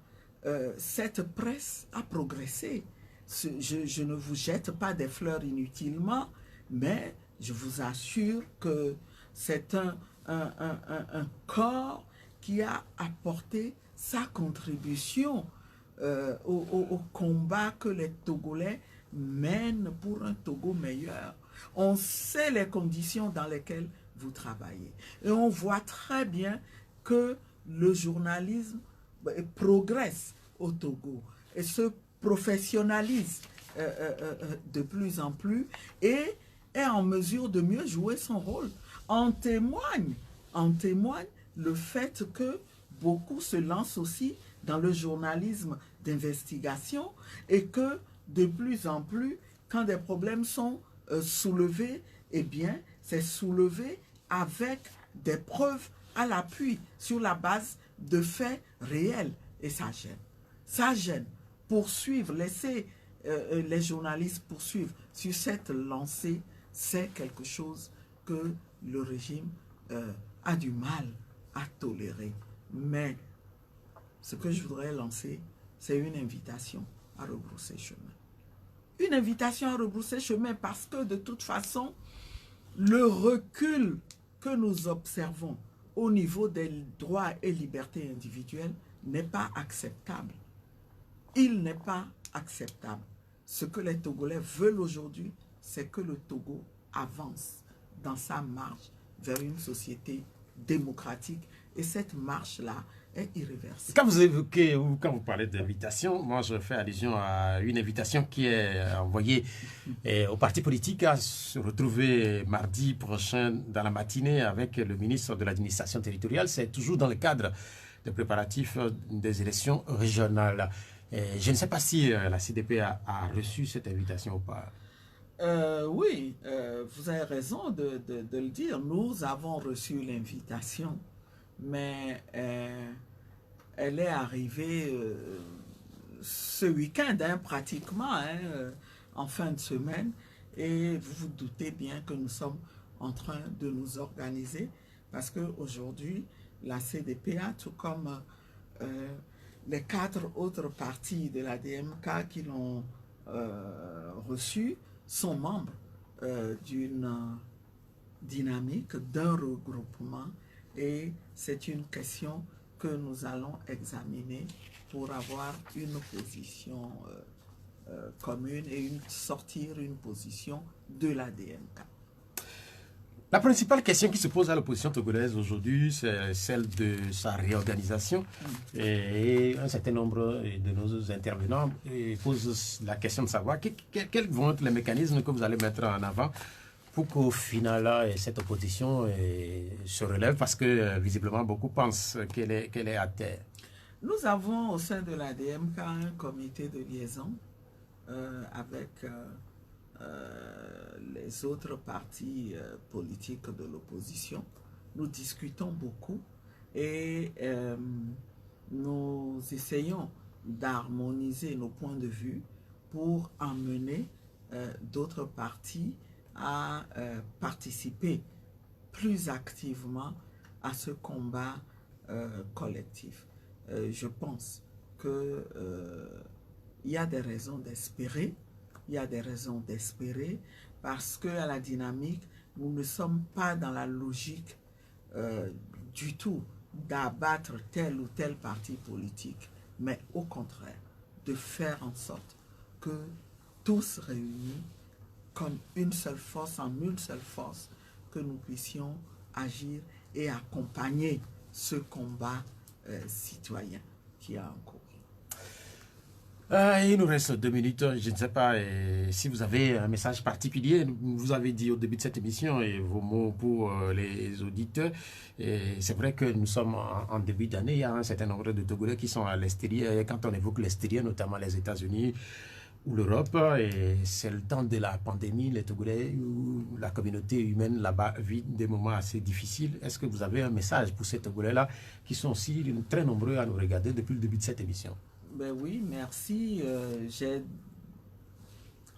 cette presse a progressé. Je ne vous jette pas des fleurs inutilement, mais je vous assure que c'est un corps qui a apporté sa contribution au combat que les Togolais mènent pour un Togo meilleur. On sait les conditions dans lesquelles vous travaillez. Et on voit très bien que le journalisme progresse au Togo et se professionnalise de plus en plus et est en mesure de mieux jouer son rôle. En témoigne le fait que beaucoup se lancent aussi dans le journalisme d'investigation et que de plus en plus, quand des problèmes sont soulevés, eh bien, c'est soulevé avec des preuves à l'appui, sur la base de faits réels. Et ça gêne. Ça gêne. Poursuivre, laisser les journalistes poursuivre sur cette lancée, c'est quelque chose que le régime a du mal à tolérer. Mais ce que je voudrais lancer, c'est une invitation à rebrousser chemin. Une invitation à rebrousser chemin parce que de toute façon, le recul que nous observons au niveau des droits et libertés individuelles n'est pas acceptable. Il n'est pas acceptable. Ce que les Togolais veulent aujourd'hui, c'est que le Togo avance dans sa marche vers une société démocratique. Et cette marche-là est irréversible. Quand vous évoquez ou quand vous parlez d'invitation, moi je fais allusion à une invitation qui est envoyée aux partis politiques à se retrouver mardi prochain dans la matinée avec le ministre de l'administration territoriale. C'est toujours dans le cadre des préparatifs des élections régionales. Et je ne sais pas si la CDP a reçu cette invitation ou pas. Oui, vous avez raison de le dire. Nous avons reçu l'invitation, mais elle est arrivée ce week-end, pratiquement, en fin de semaine. Et vous vous doutez bien que nous sommes en train de nous organiser parce qu'aujourd'hui, la CDPA, tout comme les 4 autres partis de la DMK qui l'ont reçu, sont membres d'une dynamique, d'un regroupement, et c'est une question que nous allons examiner pour avoir une position commune et sortir une position de la DMK. La principale question qui se pose à l'opposition togolaise aujourd'hui, c'est celle de sa réorganisation. Et un certain nombre de nos intervenants posent la question de savoir quels vont être les mécanismes que vous allez mettre en avant pour qu'au final, cette opposition se relève, parce que visiblement, beaucoup pensent qu'elle est à terre. Nous avons au sein de l'ADMK un comité de liaison avec les autres partis politiques de l'opposition. Nous discutons beaucoup et nous essayons d'harmoniser nos points de vue pour emmener d'autres partis à participer plus activement à ce combat collectif. Je pense qu'il y a des raisons d'espérer. Il y a des raisons d'espérer parce qu'à la dynamique, nous ne sommes pas dans la logique du tout d'abattre tel ou tel parti politique, mais au contraire, de faire en sorte que tous réunis, comme une seule force, en une seule force, que nous puissions agir et accompagner ce combat citoyen qui est en cours. Il nous reste 2 minutes. Je ne sais pas si vous avez un message particulier. Vous avez dit au début de cette émission et vos mots pour les auditeurs. C'est vrai que nous sommes en début d'année. Il y a un certain nombre de Togolais qui sont à l'extérieur. Et quand on évoque l'extérieur, notamment les États-Unis ou l'Europe, et c'est le temps de la pandémie, les Togolais ou la communauté humaine là-bas vit des moments assez difficiles. Est-ce que vous avez un message pour ces Togolais-là qui sont aussi très nombreux à nous regarder depuis le début de cette émission? Ben oui, merci. J'ai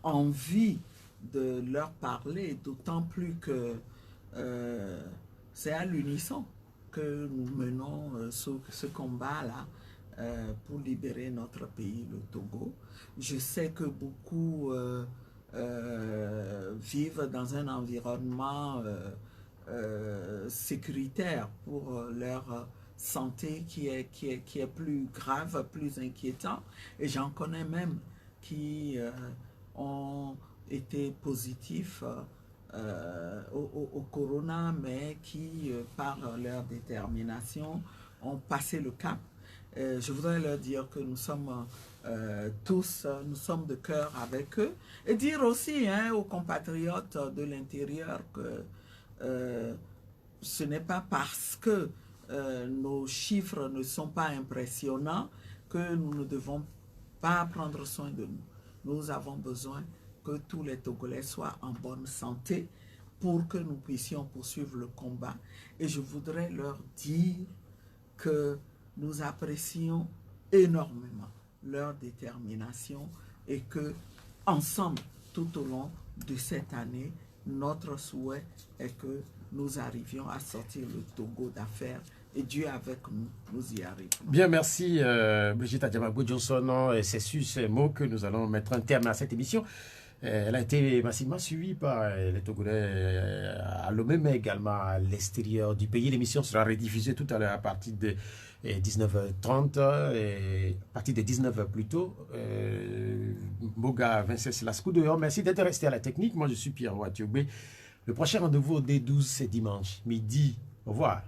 envie de leur parler, d'autant plus que c'est à l'unisson que nous menons ce combat-là pour libérer notre pays, le Togo. Je sais que beaucoup vivent dans un environnement sécuritaire pour leur santé qui est plus grave, plus inquiétant. Et j'en connais même qui ont été positifs au corona, mais qui, par leur détermination, ont passé le cap. Je voudrais leur dire que nous sommes tous, nous sommes de cœur avec eux. Et dire aussi aux compatriotes de l'intérieur que ce n'est pas parce que nos chiffres ne sont pas impressionnants que nous ne devons pas prendre soin de nous. Nous avons besoin que tous les Togolais soient en bonne santé pour que nous puissions poursuivre le combat. Et je voudrais leur dire que nous apprécions énormément leur détermination et que ensemble, tout au long de cette année, notre souhait est que nous arrivions à sortir le Togo d'affaires. Et Dieu avec nous, nous y arrivons. Bien, merci Brigitte Adjamagbo-Johnson. C'est sur ces mots que nous allons mettre un terme à cette émission. Elle a été massivement suivie par les Togolais à Lomé, mais également à l'extérieur du pays. L'émission sera rediffusée tout à l'heure à partir de 19h30, à partir de 19h plutôt. Boga Vincent Lascoudo, merci d'être resté à la technique. Moi, je suis Pierre Ouatioubé. Le prochain rendez-vous au D12, c'est dimanche, midi. Au revoir.